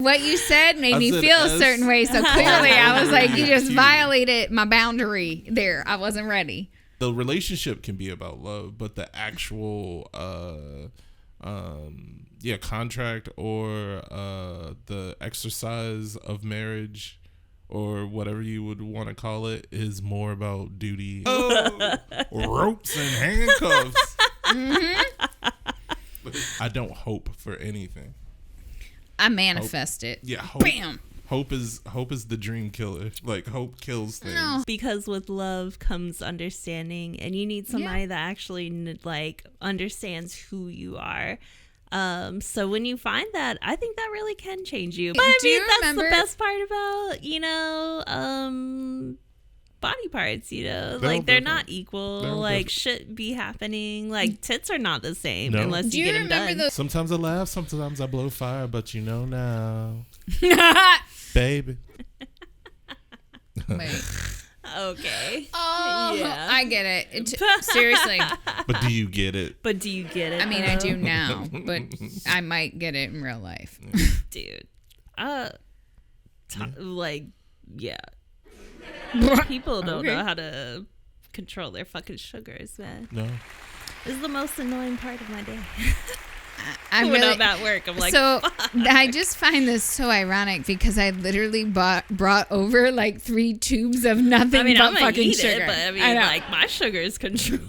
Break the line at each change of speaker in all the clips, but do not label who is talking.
What you said made me feel a certain way, so clearly I was like, you just violated my boundary there. I wasn't ready.
The relationship can be about love, but the actual contract or the exercise of marriage or whatever you would want to call it is more about duty. Ropes and handcuffs. I don't hope for anything.
I manifest it.
Yeah, hope.
Bam.
Hope is the dream killer. Like, hope kills things.
No.
Because with love comes understanding, and you need somebody that actually like understands who you are. So when you find that, I think that really can change you. But
Do you
that's
remember
the best part about, body parts, like they're not equal. Like shit be happening. Like tits are not the same unless you get them done.
Sometimes I laugh, sometimes I blow fire, but you know now. Baby.
Wait.
Okay.
Oh,
yeah.
I get it. Seriously.
But do you get it?
I mean, I do now, but I might get it in real life.
Dude. People don't know how to control their fucking sugars, man.
No.
This is the most annoying part of my day.
I'm
when I'm at work, I'm like,
so
fuck.
I just find this so ironic because I literally brought over like 3 tubes of nothing but
I'm
fucking
eat
sugar.
it, but I mean, like my sugar is controlled.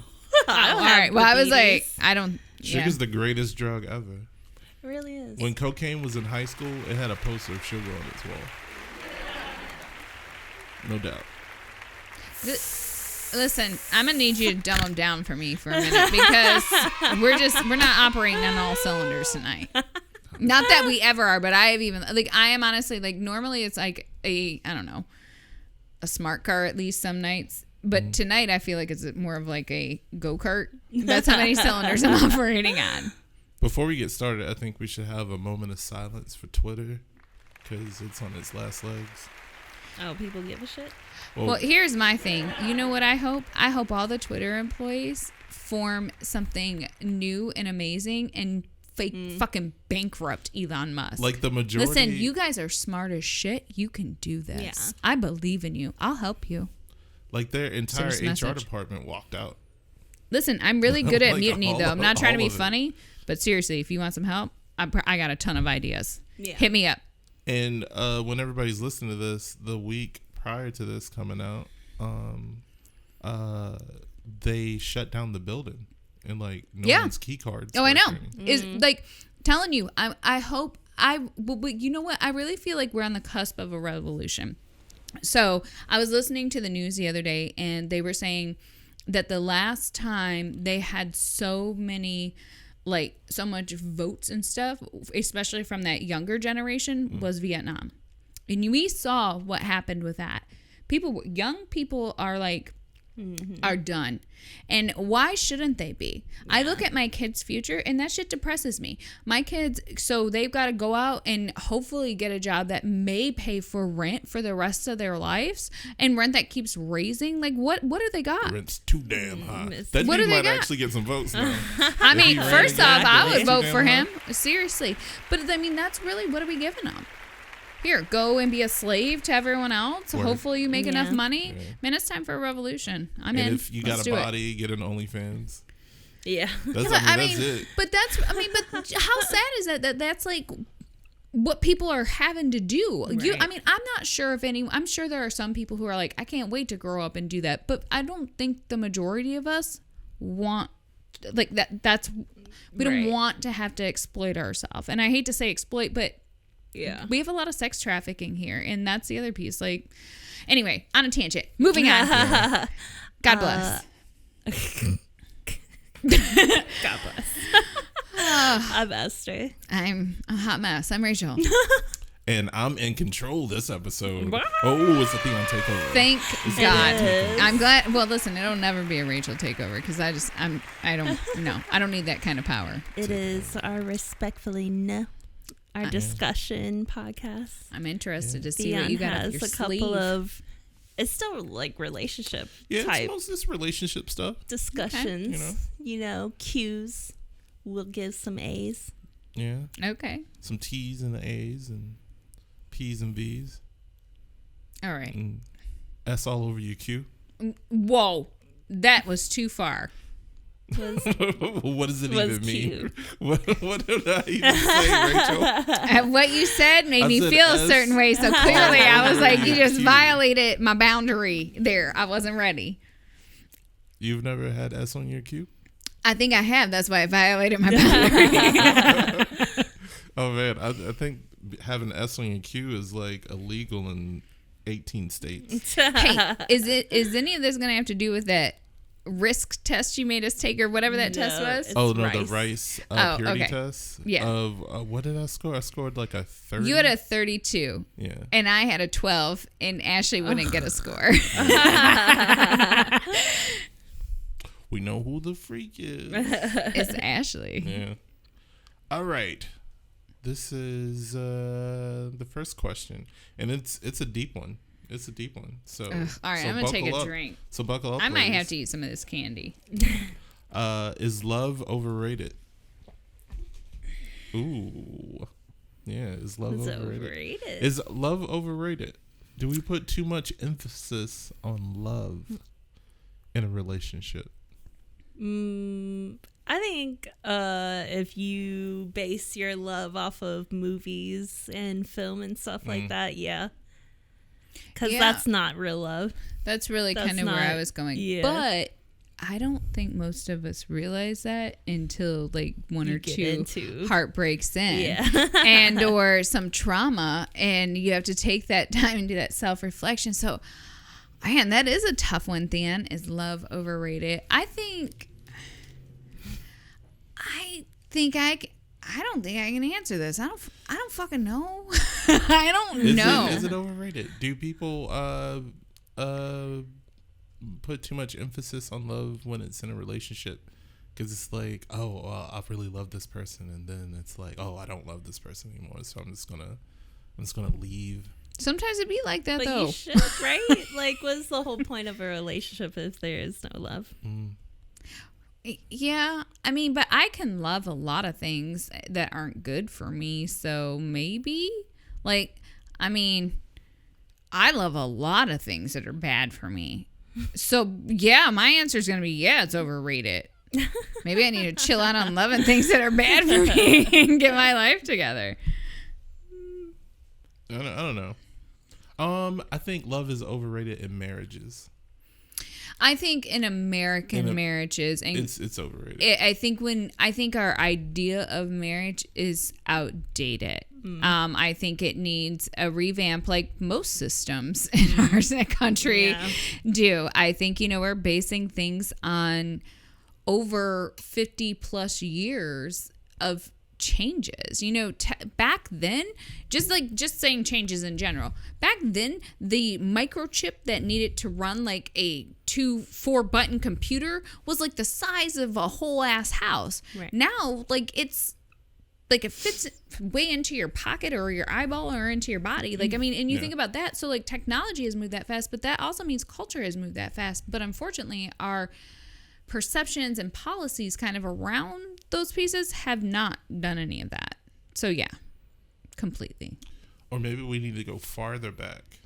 I don't
all
have
right. Well, I was like,
diabetes.
I don't.
Sugar's the greatest drug ever.
It really is.
When cocaine was in high school, it had a poster of sugar on its wall. No doubt.
Listen, I'm gonna need you to dumb them down for me for a minute because we're not operating on all cylinders tonight. Not that we ever are, but I am honestly like normally it's like a smart car at least some nights, but tonight I feel like it's more of like a go-kart. That's how many cylinders I'm operating on.
Before we get started, I think we should have a moment of silence for Twitter because it's on its last legs.
Oh, people give a shit?
Well, here's my thing. You know what I hope? I hope all the Twitter employees form something new and amazing and fucking bankrupt Elon Musk.
Like the majority.
Listen, you guys are smart as shit. You can do this. Yeah. I believe in you. I'll help you.
Like their entire HR department walked out.
Listen, I'm really good at
Like
mutiny, though. I'm not trying to be
all of it.
funny, but seriously, if you want some help, I got a ton of ideas.
Yeah.
Hit me up.
And when everybody's listening to this, the week prior to this coming out, they shut down the building and like no one's key cards.
Oh, I know. Is like telling you. I hope but you know what? I really feel like we're on the cusp of a revolution. So I was listening to the news the other day, and they were saying that the last time they had so much votes and stuff, especially from that younger generation, was Vietnam. And we saw what happened with that. Young people are like, are done. And why shouldn't they be? Yeah. I look at my kids' future and that shit depresses me. My kids, so they've got to go out and hopefully get a job that may pay for rent for the rest of their lives, and rent that keeps raising. Like what do they got?
The rent's too damn high.
What
That
do
dude
they
might
got?
actually get some votes now.
I mean, first off, I would vote for him.
High.
Seriously. But I mean, that's really, what are we giving them? Here, go and be a slave to everyone else.
Word.
Hopefully you make enough money.
Yeah.
Man, it's time for a revolution. I'm in.
And if you got a body, get an OnlyFans.
Yeah.
That's,
yeah,
that's it.
But how sad is that that's like what people are having to do. Right. I'm not sure if I'm sure there are some people who are like, I can't wait to grow up and do that. But I don't think the majority of us want like that. We don't want to have to exploit ourselves. And I hate to say exploit, but yeah, we have a lot of sex trafficking here, and that's the other piece. Like, anyway, on a tangent. Moving on. God bless.
God bless. I'm Esther.
I'm a hot mess. I'm Rachel.
And I'm in control this episode. Wow. Oh, it's a Theon takeover.
Thank God. I'm glad. Well, listen, it'll never be a Rachel takeover because I don't need that kind of power.
It is our respectfully no. Our discussion podcast.
I'm interested to see
Theon
what you got up your
sleeve. It's still like relationship type.
It's mostly this relationship stuff.
Discussions. Okay. You know, Q's. We'll give some A's.
Yeah.
Okay.
Some T's and the A's and P's and V's.
All right.
And S all over your Q.
Whoa, that was too far.
What does it even mean?
cute.
What did I even say, Rachel?
What you said made
I
me
said
feel a
S.
certain way. So clearly, I was like, you just
Cute.
violated my boundary there. I wasn't ready.
You've never had S on your Q?
I think I have. That's why I violated my boundary.
Oh man, I think having S on your Q is like illegal in 18 states.
Hey, is any of this going to have to do with that risk test you made us take or whatever that test was?
It's
Oh no,
rice.
the rice
Oh,
purity
okay.
test.
Yeah.
Of what did I score? I scored like a 30.
You had a 32.
Yeah.
And I had a 12, and Ashley wouldn't get a score.
We know who the freak is.
It's Ashley.
Yeah. All right. This is the first question, and it's a deep one. It's a deep one. So,
All right,
so
I'm going to take
buckle
a
up.
drink.
So buckle up.
I might
ladies.
have to eat some of this candy.
Is love overrated? Ooh. Yeah, is love
It's
overrated?
overrated.
Is love overrated? Do we put too much emphasis on love in a relationship?
I think if you base your love off of movies and film and stuff like that, yeah. Because
Yeah.
that's not real love.
That's really
That's
kind of where I
not-
was going.
yeah.
But I don't think most of us realize that until like one
You
or
get
two
into-
heartbreaks in.
Yeah.
And or some trauma, and you have to take that time and do that self-reflection. So, man, that is a tough one, Theon. Is love overrated? I don't think I can answer this. I don't fucking know. I don't know.
Is it overrated? Do people put too much emphasis on love when it's in a relationship? Because it's like, oh, well, I really love this person, and then it's like, oh, I don't love this person anymore, so I'm just gonna leave.
Sometimes it be like that
But
though.
you should, right? Like, what's the whole point of a relationship if there is no love?
Yeah, I mean, but I can love a lot of things that aren't good for me. So maybe, like, I mean, I love a lot of things that are bad for me. So yeah, my answer is gonna be yeah, it's overrated. Maybe I need to chill out on loving things that are bad for me and get my life together.
I don't know. I think love is overrated in marriages.
I think in American marriages, and
It's overrated.
I think our idea of marriage is outdated. I think it needs a revamp, like most systems in our country do. I think we're basing things on over 50 plus years of changes. Back then, just saying changes in general. Back then, the microchip that needed to run like a 2-4 button computer was like the size of a whole ass house.
Right.
Now, like it's like it fits way into your pocket or your eyeball or into your body. Like, I mean, and you think about that. So like technology has moved that fast, but that also means culture has moved that fast. But unfortunately, our perceptions and policies kind of around those pieces have not done any of that. So yeah, completely.
Or maybe we need to go farther back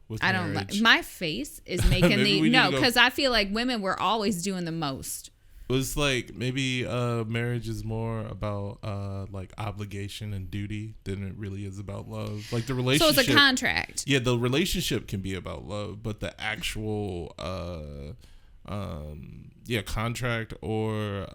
with
I don't
marriage.
like my face is making
Maybe we need to go-
because I feel like women were always doing the most.
It was like maybe marriage is more about like obligation and duty than it really is about love. Like the
So
relationship.
it's a contract.
Yeah, the relationship can be about love, but the actual contract or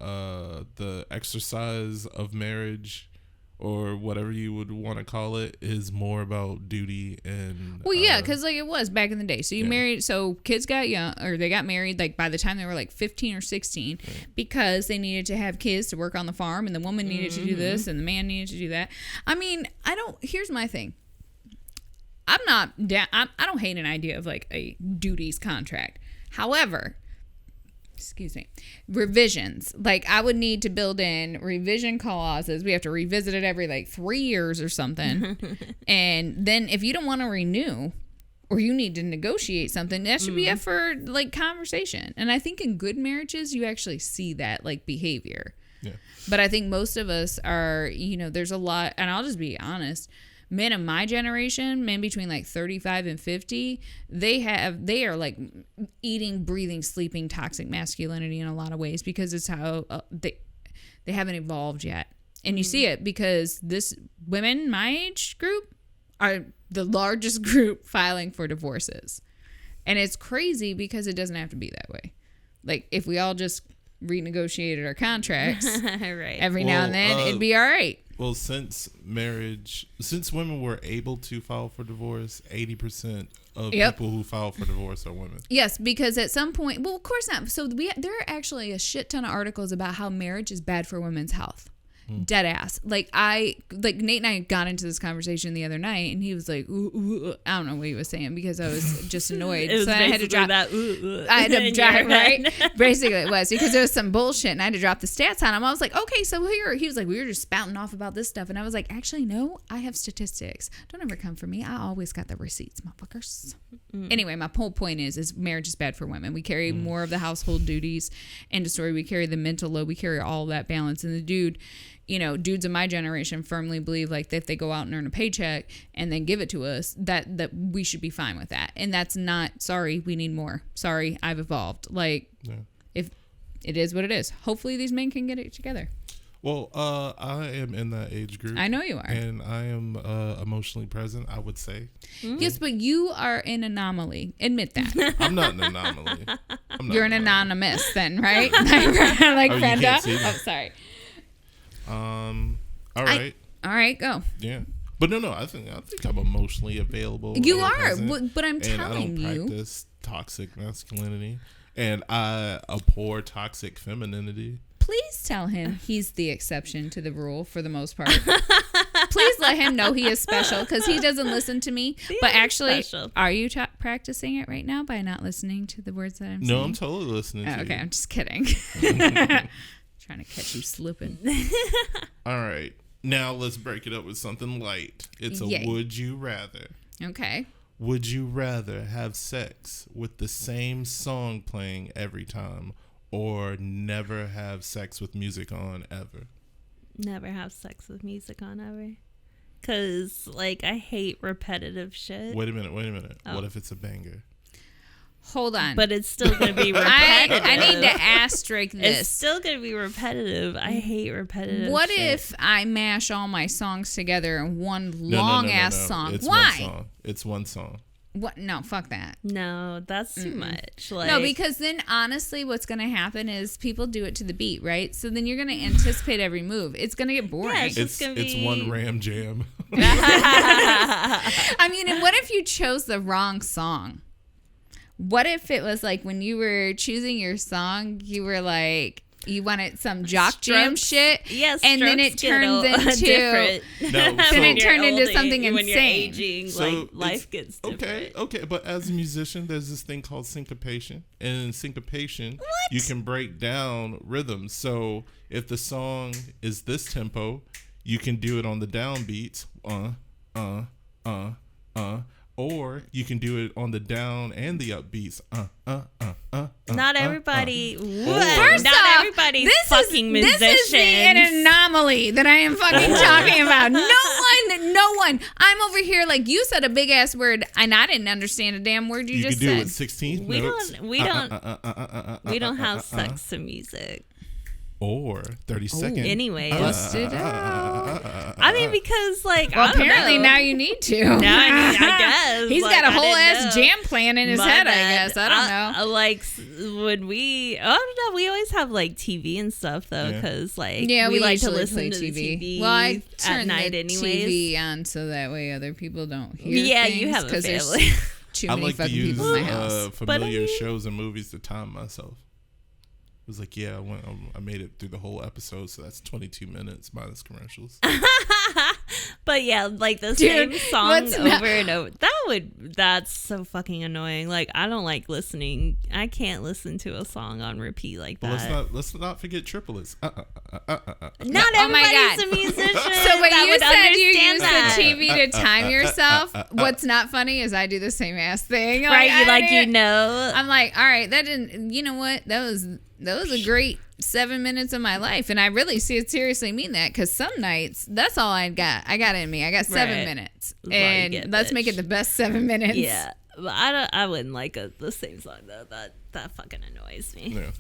the exercise of marriage or whatever you would want to call it is more about duty and
Well, yeah, because like it was back in the day. So you
Yeah.
married, so kids got young, or they got married like by the time they were like 15 or 16 because they needed to have kids to work on the farm, and the woman needed to do this and the man needed to do that. I mean, here's my thing. I don't hate an idea of like a duties contract. However, revisions. Like I would need to build in revision clauses. We have to revisit it every like 3 years or something. And then if you don't want to renew or you need to negotiate something, that should be up for like conversation. And I think in good marriages, you actually see that like behavior.
Yeah.
But I think most of us are, there's a lot, and I'll just be honest, men of my generation, men between like 35 and 50, they are like eating, breathing, sleeping toxic masculinity in a lot of ways, because it's how they haven't evolved yet. And you see it because women my age group are the largest group filing for divorces. And it's crazy because it doesn't have to be that way. Like, if we all just renegotiated our contracts
right.
every now and then, it'd be all right.
Well, since women were able to file for divorce, 80% of people who file for divorce are women.
Yes, because at some point, well, of course not. So there are actually a shit ton of articles about how marriage is bad for women's health. Dead ass. Like Nate and I got into this conversation the other night, and he was like, ooh, ooh. I don't know what he was saying because I was just annoyed.
It was
so I had to drop
that. Ooh,
I had to drop right. Basically, it was because there was some bullshit, and I had to drop the stats on him. I was like, okay, so here. He was like, we were just spouting off about this stuff, and I was like, actually, no, I have statistics. Don't ever come for me. I always got the receipts, motherfuckers. Anyway, my whole point is marriage is bad for women. We carry more of the household duties. End of story. We carry the mental load. We carry all that balance, and the dudes of my generation firmly believe like that if they go out and earn a paycheck and then give it to us, that we should be fine with that. And that's not, sorry, we need more. Sorry, I've evolved. Like, if it is what it is. Hopefully these men can get it together.
Well, I am in that age group.
I know you are.
And I am emotionally present, I would say.
Yes, but you are an anomaly. Admit that.
I'm not an anomaly.
You're an anonymous then, right? Like Brenda.
You can't see me.
Oh, sorry.
All right.
All right, go.
Yeah. But no, I think I'm emotionally available.
You are, but I'm
and
telling you.
I don't practice toxic masculinity, and I abhor toxic femininity.
Please tell him he's the exception to the rule for the most part. Please let him know he is special, because he doesn't listen to me. But actually, are you practicing it right now by not listening to the words that I'm saying?
No, I'm totally listening to you.
Okay, I'm just kidding. Trying to catch you slipping.
All right. Now let's break it up with something light. It's a would you rather.
Okay.
Would you rather have sex with the same song playing every time, or never have sex with music on ever?
Never have sex with music on ever. Because, like, I hate repetitive shit.
Wait a minute. Oh. What if it's a banger?
Hold on.
But it's still going to be repetitive.
I need to asterisk this.
It's still going to be repetitive. I hate repetitive
What
shit.
if I mash all my songs together in one long-ass song?
It's
Why?
One song. It's one song.
What? No, fuck that.
No, that's too much. Like,
no, because then honestly what's going to happen is people do it to the beat, right? So then you're going to anticipate every move. It's going to get boring.
Yeah,
it's one ram jam.
I mean, and what if you chose the wrong song? What if it was like when you were choosing your song, you were like, you wanted some jock jam shit,
yes,
and then it turns into
then
it turned into something insane.
When you're aging,
so
like life gets different.
Okay, but as a musician, there's this thing called syncopation, and in syncopation, you can break down rhythms. So if the song is this tempo, you can do it on the downbeats, or you can do it on the down and the upbeats.
Not everybody.
First
not
off,
everybody's fucking musicians.
This is an anomaly that I am fucking talking about. No one. I'm over here like you said a big ass word, and I didn't understand a damn word you just
said. You can do
said.
it 16th notes.
We don't have sex to music.
Or 30 seconds.
Anyways.
Bust it out.
I mean, because, like,
well,
I don't
apparently
know.
now you need to.
Now I guess.
He's
like,
got a whole ass
know.
jam plan in his
My
head,
bad.
I guess. I don't know.
Like, when I don't know, we always have, like, TV and stuff, though, because, like, we like to listen to the TV
well, I turn
at night
the
anyways.
TV on so that way other people don't hear things.
You have a family.
There's too
I
many
like to
fucking
use
people in my house.
familiar shows and movies to time myself. It was like, I made it through the whole episode, so that's 22 minutes minus commercials.
But yeah, like the same song over and over. That's so fucking annoying. Like, I don't like listening. I can't listen to a song on repeat like that.
But let's not forget triplets.
Not
Oh my
everybody's
God.
a musician.
So when
that
you
would
said you
understand
use
that.
the TV to time yourself, what's not funny is I do the same ass thing.
Right?
I'm like,
all right,
that didn't. You know what? That was a great 7 minutes of my life. And I really seriously mean that, because some nights, that's all I got. I got in me. I got 7 minutes. And let's make it the best 7 minutes.
Yeah. But I wouldn't like the same song, though. That fucking annoys me.
Yeah.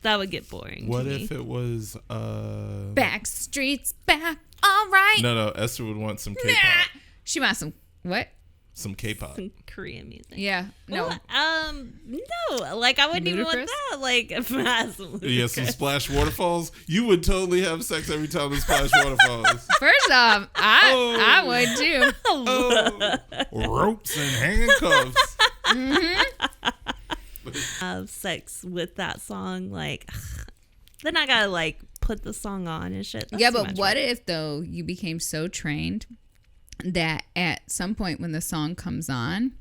That would get boring.
What
to
if
me.
it was
Backstreet's back. All right.
No, Esther would want some K-pop.
Nah. She wants some what?
Some K-pop.
Some Korean music?
Yeah. No.
Well, no. Like, I wouldn't even want
Ludicrous?
that. Like,
Yeah, some splash waterfalls. You would totally have sex every time the splash waterfalls.
First off, I would too.
Oh, ropes and handcuffs.
Have sex with that song, like, then I gotta like put the song on and shit. That's
Yeah,
too
but
much
what
work.
if though you became so trained that at some point when the song comes on,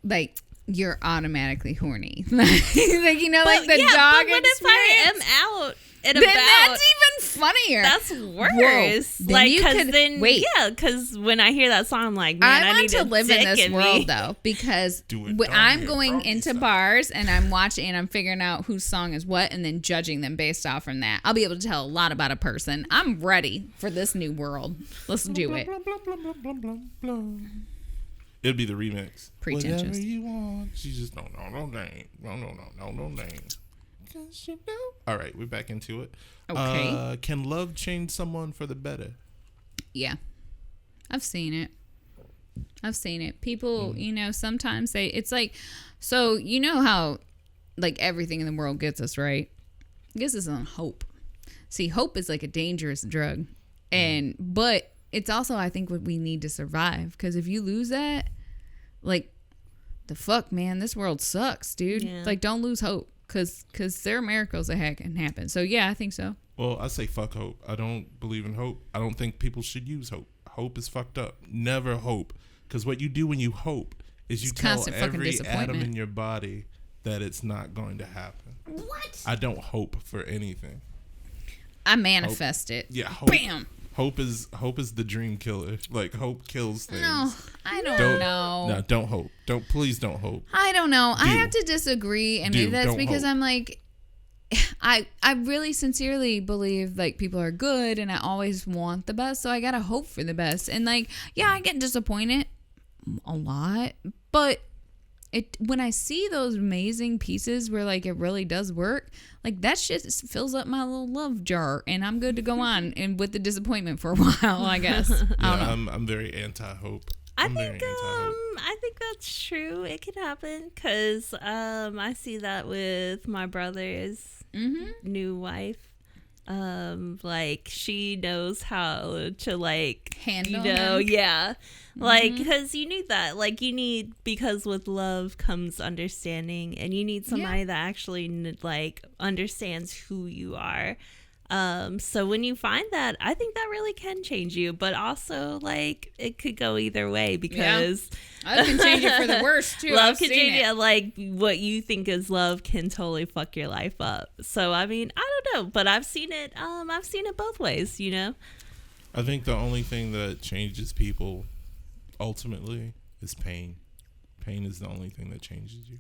like you're automatically horny, like you know, like the dog
but what if I
experience?
am out and
Then
about?
that's even funnier.
That's worse.
Then
Like,
you
cause
could-
then,
wait.
yeah, because when I hear that song, I'm like, man,
I
I
want
need
to live in this world
me.
though, because
Do it
when
down
I'm
here,
going
doggy
into
style.
bars and I'm watching and I'm figuring out whose song is what and then judging them based off from that. I'll be able to tell a lot about a person. I'm ready for this new world. Let's do it.
Blah, blah, blah, blah, blah, blah, blah. It'd be the remix.
Pretentious.
Whatever you want. She just no name. No name. 'Cause you know. All right, we're back into it.
Okay.
Can love change someone for the better?
Yeah. I've seen it. People, you know, sometimes it's like, so you know how like everything in the world gets us, right? It gets us on hope. See, hope is like a dangerous drug. But it's also, I think, what we need to survive. Because if you lose that, like, the fuck, man, this world sucks, dude.
Yeah.
Like, don't lose hope. Because there are miracles that can happen. So, yeah, I think so.
Well, I say fuck hope. I don't believe in hope. I don't think people should use hope. Hope is fucked up. Never hope. Because what you do when you hope is you
It's
tell
constant fucking
every atom
disappointment.
in your body that it's not going to happen.
What?
I don't hope for anything.
I manifest it.
Yeah, hope.
Bam.
Hope is the dream killer. Like, hope kills things.
No, I don't know.
No, don't hope. Please don't hope.
I don't know. I
Do.
have to disagree, and
Do.
maybe that's
Don't
because
hope.
I'm like, I really sincerely believe like people are good, and I always want the best, so I gotta hope for the best. And like, yeah, I get disappointed a lot, but when I see those amazing pieces where like it really does work, like that shit fills up my little love jar, and I'm good to go on and with the disappointment for a while, I guess. I don't know.
I'm very anti-hope.
I think that's true. It could happen because I see that with my brother's new wife. Like she knows how to like
Handle him.
yeah, like because you need that. Like you need, because with love comes understanding, and you need somebody that actually like understands who you are. So when you find that, I think that really can change you, but also like it could go either way because
I can change it for the worse too.
love
I've
can
seen
change
it.
it. Like what you think is love can totally fuck your life up. So I mean, I don't know, but I've seen it. I've seen it both ways. You know.
I think the only thing that changes people ultimately is pain. Pain is the only thing that changes you.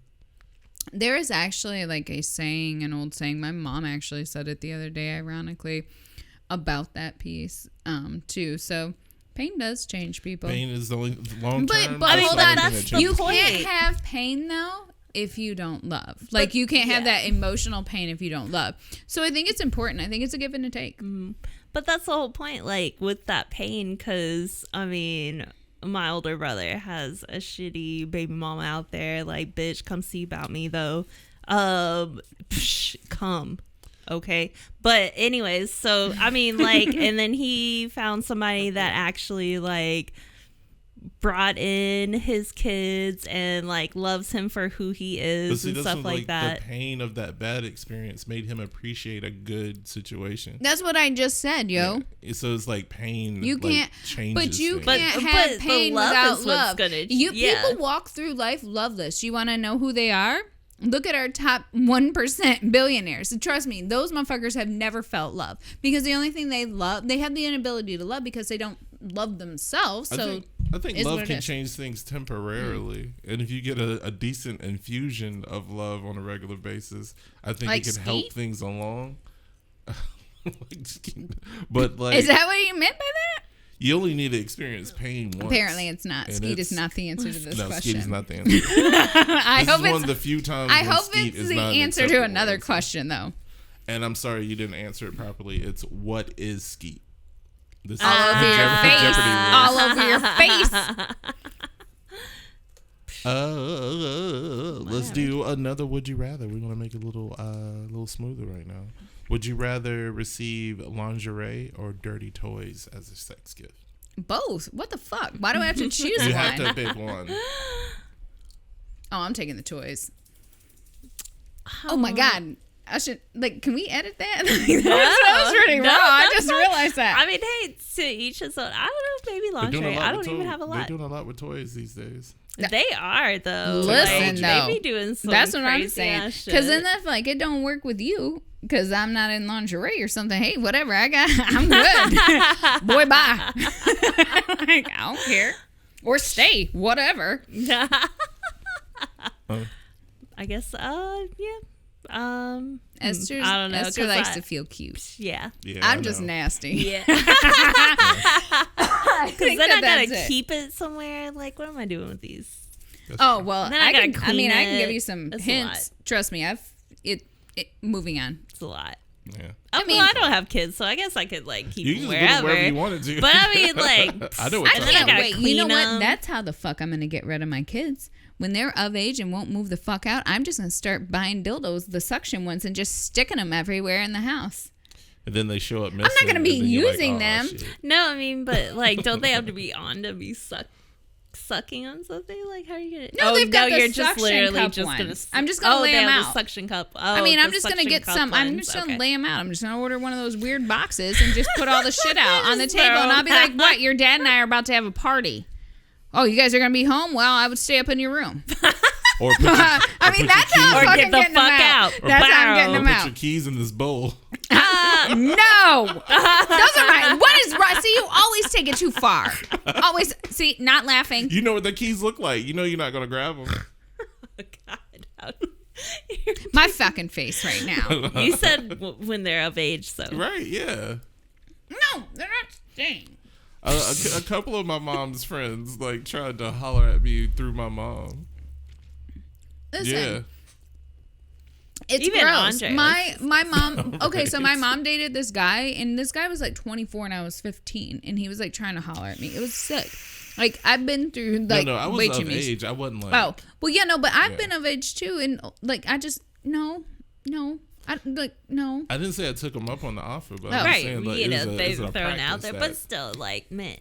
There is actually like an old saying. My mom actually said it the other day, ironically, about that piece too. So pain does change people.
Pain is the only long term.
But hold on, you
point.
can't have pain though if you don't love. Like you can't have that emotional pain if you don't love. So I think it's important. I think it's a give and a take.
But that's the whole point. Like with that pain, because I mean, my older brother has a shitty baby mama out there. Like, bitch, come see about me though. Come. Okay. But anyways, so I mean, like, and then he found somebody that actually like brought in his kids and like loves him for who he is and stuff like that.
The pain of that bad experience made him appreciate a good situation.
That's what I just said, yo.
Yeah. So it's like pain.
You can't,
changes
but you
things.
can't
But
have
the
pain
love
without
is what's
love.
gonna-
People walk through life loveless. You want to know who they are? Look at our top 1% billionaires. And trust me, those motherfuckers have never felt love because the only thing they love, they have the inability to love because they don't love themselves. So
I think
Is
love
what it
can
is.
change things temporarily, and if you get a decent infusion of love on a regular basis, I think
Like
it can help
skeet?
things along. But like,
Is that what you meant by that?
you only need to experience pain once.
Apparently, it's not.
And
Skeet is
it's-
not the answer to this
No,
question.
skeet is not the answer.
I
This
hope
is one
it's.
of the few times.
I
when
hope
skeet
it's
is
the
not an
answer to
acceptable
another
answer.
question, though.
And I'm sorry you didn't answer it properly. It's what is skeet? This
All over
the
your face.
Jeopardy rules.
All over your face.
Let's do another would you rather. We're gonna make it a little smoother right now. Would you rather receive lingerie or dirty toys as a sex gift?
Both. What the fuck? Why do I have to choose
You
one?
have to pick one.
Oh, I'm taking the toys. Oh my god. I should can we edit that? That was pretty raw. I just realized that.
I mean, hey, to each his own. I don't know, maybe
They're doing a
lingerie.
lot
I
with
don't even
toys.
have a
They're
lot.
doing a lot with toys these days.
They are though.
Listen,
like,
though.
they be doing some
That's what I'm
crazy
saying.
ass shit.
Because then if it don't work with you, because I'm not in lingerie or something. Hey, whatever. I'm good. Boy, bye. I don't care. Or stay. Whatever.
I guess. Yeah.
Esther's,
I don't know.
Esther
'cause
likes to feel cute.
Yeah.
Yeah,
I'm
I
just
know.
nasty.
Yeah.
I
Because then I
that's
gotta
it.
keep it somewhere. Like, what am I doing with these?
That's
Oh
true.
well,
Then I gotta
I
clean
can give
it.
you some
It's a
hints. Trust me, moving on.
It's a lot.
Yeah.
I
mean-
well, I don't have kids, so I guess I could keep
You
them
can just
wherever.
put it wherever you wanted to.
But I mean,
I know
I
what
And
time
then I
can't
it
gotta
is.
wait. You know
clean
what?
'em.
That's how the fuck I'm gonna get rid of my kids. When they're of age and won't move the fuck out, I'm just gonna start buying dildos, the suction ones, and just sticking them everywhere in the house.
And then they show up missing.
not gonna be
and then you're
using
"Aw,
them."
shit."
no, I mean, but don't they have to be on to be sucking on something? Like, how are you gonna?
No, they've got the
you're just
suction
literally
cup
just gonna.
ones. I'm just gonna lay
they
'em
have
out.
The suction cup. Oh,
I mean, I'm
the
just gonna
suction
get
cup
some. I'm
ones.
just gonna
Okay.
lay them out. I'm just gonna order one of those weird boxes and just put all the shit out on the
Just
table, and
throw
I'll be like, "What? Your dad and I are about to have a party. Oh, you guys are gonna be home? Well, I would stay up in your room."
Or put your,
I mean, that's how I'm
Or
fucking
get the
getting them
fuck
out.
out.
That's how I'm getting
or
them
put
out.
your keys in this bowl.
No, those are mine. What is right? See, you always take it too far. Always see, not laughing.
You know what the keys look like. You know you're not gonna grab them.
God,
My fucking face right now.
you said when they're of age, so
Right? Yeah.
No, they're not staying.
A couple of my mom's friends tried to holler at me through my mom.
Listen,
Yeah.
it's
Even
gross.
Andres.
My mom. Okay, so my
Right.
mom dated this guy, and this guy was 24, and I was 15, and he was trying to holler at me. It was sick. I've been through
No, I was
way too
of
many.
age. I wasn't like.
Oh, well, yeah, no, but I've
Yeah.
been of age too, and I just no.
I didn't say I took them up on the offer, but
Oh.
I'm
right,
saying
you know,
it's
they're
a
thrown out
practice
there,
that-
but still, man.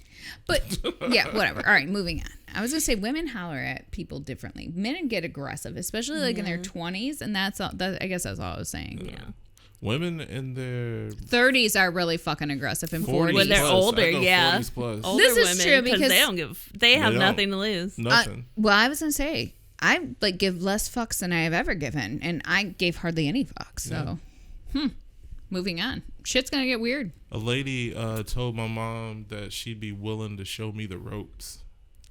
But yeah, whatever. All right, moving on. I was gonna say women holler at people differently. Men get aggressive, especially in their 20s, and that's all. I guess that's all I was saying.
Yeah.
women in their
30s are really fucking aggressive, and
40s
40s.
When they're
plus.
older,
I go
yeah.
40s plus.
Older
This is
women,
true because-
they don't give. They have
don't.
nothing to lose.
Nothing.
Well, I was gonna say I give less fucks than I have ever given, and I gave hardly any fucks. So, moving on. Shit's gonna get weird.
A lady told my mom that she'd be willing to show me the ropes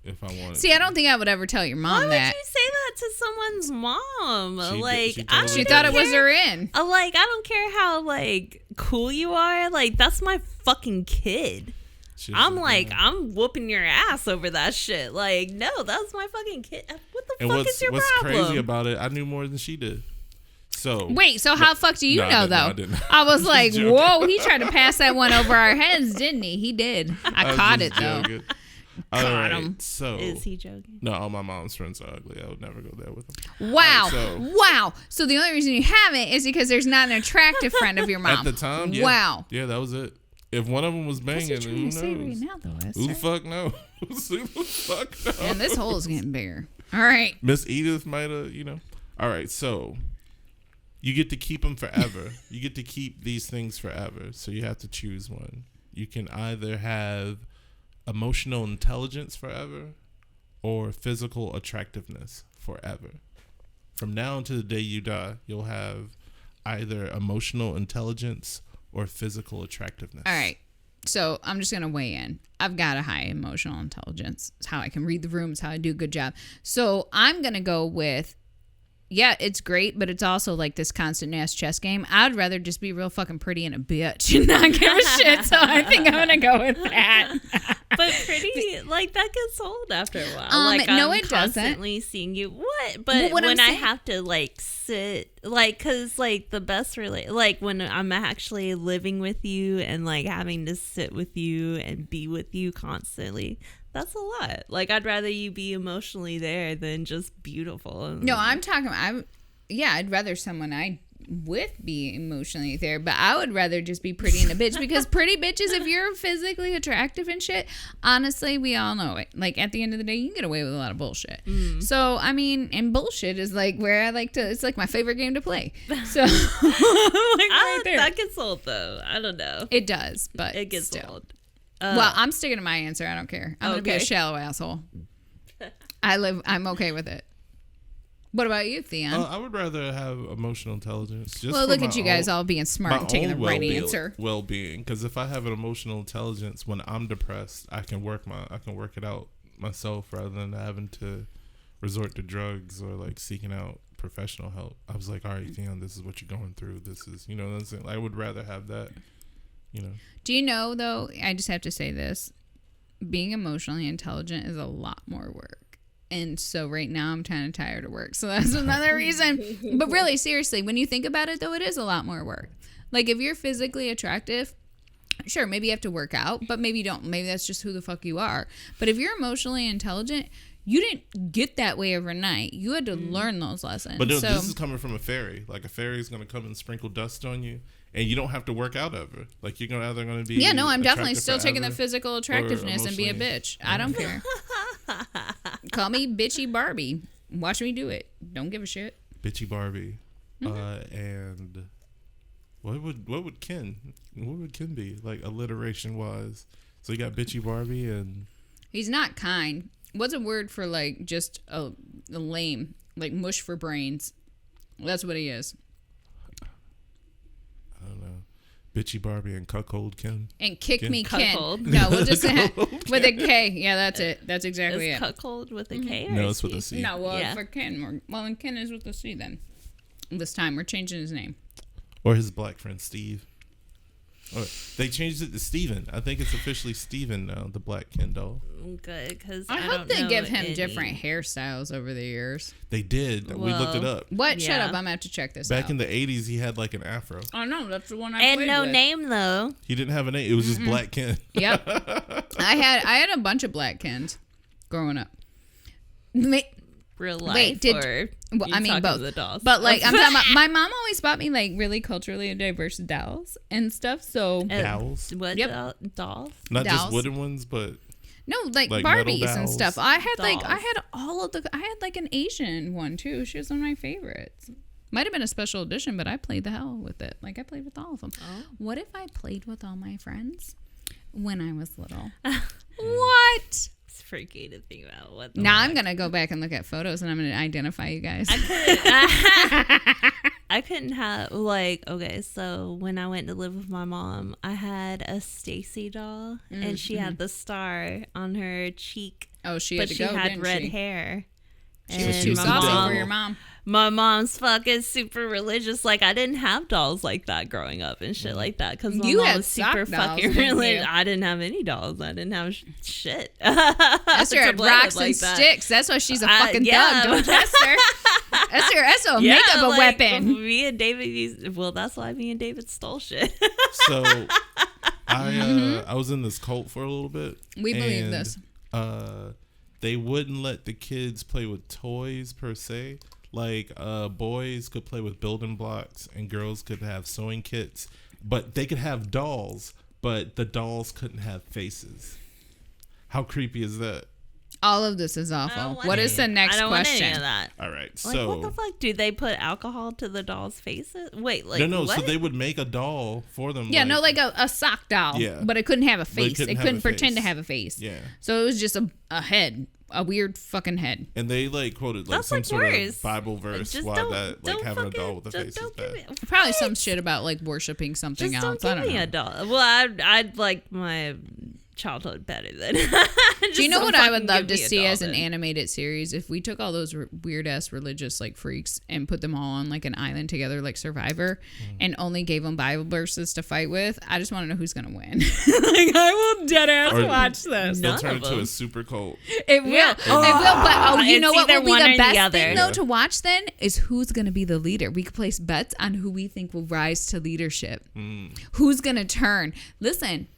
if I wanted.
See, I don't think I would ever tell your mom
Why would
that.
you say that to someone's mom?
She did-
Like,
she
I
told
don't
me
She
that.
thought it was
care.
her in.
I don't care how cool you are. That's my fucking kid.
She was
I'm
yeah.
I'm whooping your ass over that shit. No, that's my fucking kid. What the
And
fuck
what's
is your
what's
problem?
crazy about it? I knew more than she did. So
Wait, so how the fuck do you
No, I
know,
didn't. No,
though?
I didn't.
I was like,
joking.
whoa, he tried to pass that one over our heads, didn't he? He did. I
was
caught
just
it, though.
joking. All right,
him.
so
Is he joking?
no, all my mom's friends are ugly. I would never go there with them.
Wow.
so-
Wow. So the only reason you haven't is because there's not an attractive friend of your mom.
At the time, yeah.
Wow.
Yeah, that was it. If one of them was
What's
banging,
he
who
trying to say
knows?
right now, though,
Who the
Esther?
fuck knows? Who the fuck knows?
And this hole is getting bigger. All right.
Miss Edith might have, All right, so you get to keep them forever. You get to keep these things forever. So you have to choose one. You can either have emotional intelligence forever or physical attractiveness forever. From now until the day you die, you'll have either emotional intelligence or physical attractiveness.
All right. So I'm just going to weigh in. I've got a high emotional intelligence. It's how I can read the room. It's how I do a good job. So I'm going to go with, yeah, it's great, but it's also like this constant ass chess game. I'd rather just be real fucking pretty and a bitch and not give a shit. So I think I'm going to go with that.
But pretty, like, that gets old after a while. Like,
no,
I'm
it doesn't.
constantly seeing you. What? But
what
when
I'm
I
saying-
have to, like, sit, like, because, like, the best like, when I'm actually living with you and, like, having to sit with you and be with you constantly, that's a lot. Like, I'd rather you be emotionally there than just beautiful.
No, I'm talking, I'd rather someone I with be emotionally there, but I would rather just be pretty and a bitch, because pretty bitches, if you're physically attractive and shit, honestly, we all know it. Like, at the end of the day, you can get away with a lot of bullshit. So, I mean, and bullshit is like where I like to, it's like my favorite game to play. So, like right there.
That gets old, though. I don't know.
It does, but
It gets
still.
old.
Well, I'm sticking to my answer. I don't care. I'm going to be a
Okay.
shallow asshole. I'm okay with it. What about you, Theon?
I would rather have emotional intelligence. Just
Well,
for
look
my
at you guys all being smart and taking the right answer.
Well-being, because if I have an emotional intelligence when I'm depressed, I can work it out myself rather than having to resort to drugs or like seeking out professional help. I was like, all right, Theon, this is what you're going through. This is, you know what I'm saying? I would rather have that, you know.
Do you know, though, I just have to say this, being emotionally intelligent is a lot more work. And so right now I'm kind of tired of work. So that's another reason. But really, seriously, when you think about it, though, it is a lot more work. Like, if you're physically attractive, sure, maybe you have to work out, but maybe you don't. Maybe that's just who the fuck you are. But if you're emotionally intelligent, you didn't get that way overnight. You had to learn those lessons.
But no,
so,
this is coming from a fairy. Like, a fairy is going to come and sprinkle dust on you, and you don't have to work out ever. Like, you're either going to be
I'm definitely
attractive
still taking the
forever,
physical attractiveness and be a
emotionally-
bitch. I don't care. Call me bitchy Barbie. Watch me do it. Don't give a shit.
bitchy Barbie, and what would Ken be like alliteration wise? So you got bitchy Barbie and
He's not kind. What's a word for like just a lame, like mush for brains? That's what he is.
I don't know, bitchy Barbie and cuckold Ken.
And kick
Ken?
me Ken.
Cuckold.
No, we'll just
Cuckold
with a K. Yeah, that's it. That's exactly
Is
it.
cuckold with a K?
No,
or
it's with a C.
No, well,
Yeah.
for Ken, and Ken is with a C then. This time we're changing his name.
Or his black friend Steve. Or they changed it to Steven. I think it's officially Steven now, the black Ken doll.
Good, because
I hope
don't
they
know
give him
any.
different hairstyles over the years.
They did. We looked it
Well,
up.
What? Shut
Yeah.
up! I'm gonna have to check this
Back
out.
in the 80s, he had like an afro.
Oh no, that's the one I
And
played
no
with.
name, though.
He didn't have a name. It was just Black Ken.
Yep. I had a bunch of black Kens growing up.
Real life.
Wait, did-
or
Well,
you
I mean
talking
both.
The dolls?
But like I'm talking about, my mom always bought me like really culturally diverse dolls and stuff. So
Dowels.
What
Yep.
dolls?
Not just
Dolls.
wooden ones, but
no, like
Like metal
Barbies and
dolls?
stuff. I had
Dolls.
I had like an Asian one too. She was one of my favorites. Might have been a special edition, but I played the hell with it. Like I played with all of them.
Oh.
What if I played with all my friends when I was little? What?
It's freaky to think about. What the
Now I'm gonna go back and look at photos and I'm gonna identify you guys.
I couldn't have okay, so when I went to live with my mom, I had a Stacy doll and she had the star on her cheek,
Oh, she
but
had to
she
go,
had
didn't
red
she?
hair.
She was
And
too
my
saucy
mom-
for your mom.
My mom's fucking super religious. Like, I didn't have dolls like that growing up and shit like that because my
You
mom
had
was super
sock dolls,
fucking
didn't
religious.
you?
I didn't have any dolls. I didn't have shit.
Esther
to
had
play
rocks
with like
and
that.
sticks. That's why she's a fucking
yeah.
thug, don't you, Esther? Esther, a makeup a
like,
weapon.
Me and David used. Well, that's why me and David stole shit.
so I was in this cult for a little bit.
We believe
and,
this.
They wouldn't let the kids play with toys per se. Like boys could play with building blocks and girls could have sewing kits, but they could have dolls, but the dolls couldn't have faces. How creepy is that?
All of this is awful. What is the next
I don't want any
question?
of that.
All right,
Like,
so
what the fuck? Do they put alcohol to the dolls' faces? Wait, like
no.
what?
So they would make a doll for them.
Yeah, no, like a sock doll.
Yeah.
But it couldn't have a
it
face.
couldn't
It
have
couldn't
a
pretend to
face.
have a face.
Yeah.
So it was just a head, a weird fucking head.
And they like quoted like
That's
some
like
sort
worse.
of Bible verse
Just
why
don't-
that like
don't
having a
fucking-
doll with a
just
face is
don't give
bad.
me-
Probably some shit about like worshiping something
Just
else.
don't
I
give
don't
me
know.
a doll. Well, I'd like my childhood better than.
Do you know what I would love to see as an animated series? If we took all those weird ass religious like freaks and put them all on like an island together, like Survivor, and only gave them Bible verses to fight with. I just want to know who's gonna win. Like I will dead ass
Or-
watch this.
They'll
None
turn
of
into
them.
a super cult.
It will.
Yeah.
It will. But you
It's
know what
either
will be
one
the
or the
best
other.
thing though
Yeah.
to watch then is who's gonna be the leader. We could place bets on who we think will rise to leadership. Who's gonna turn? Listen.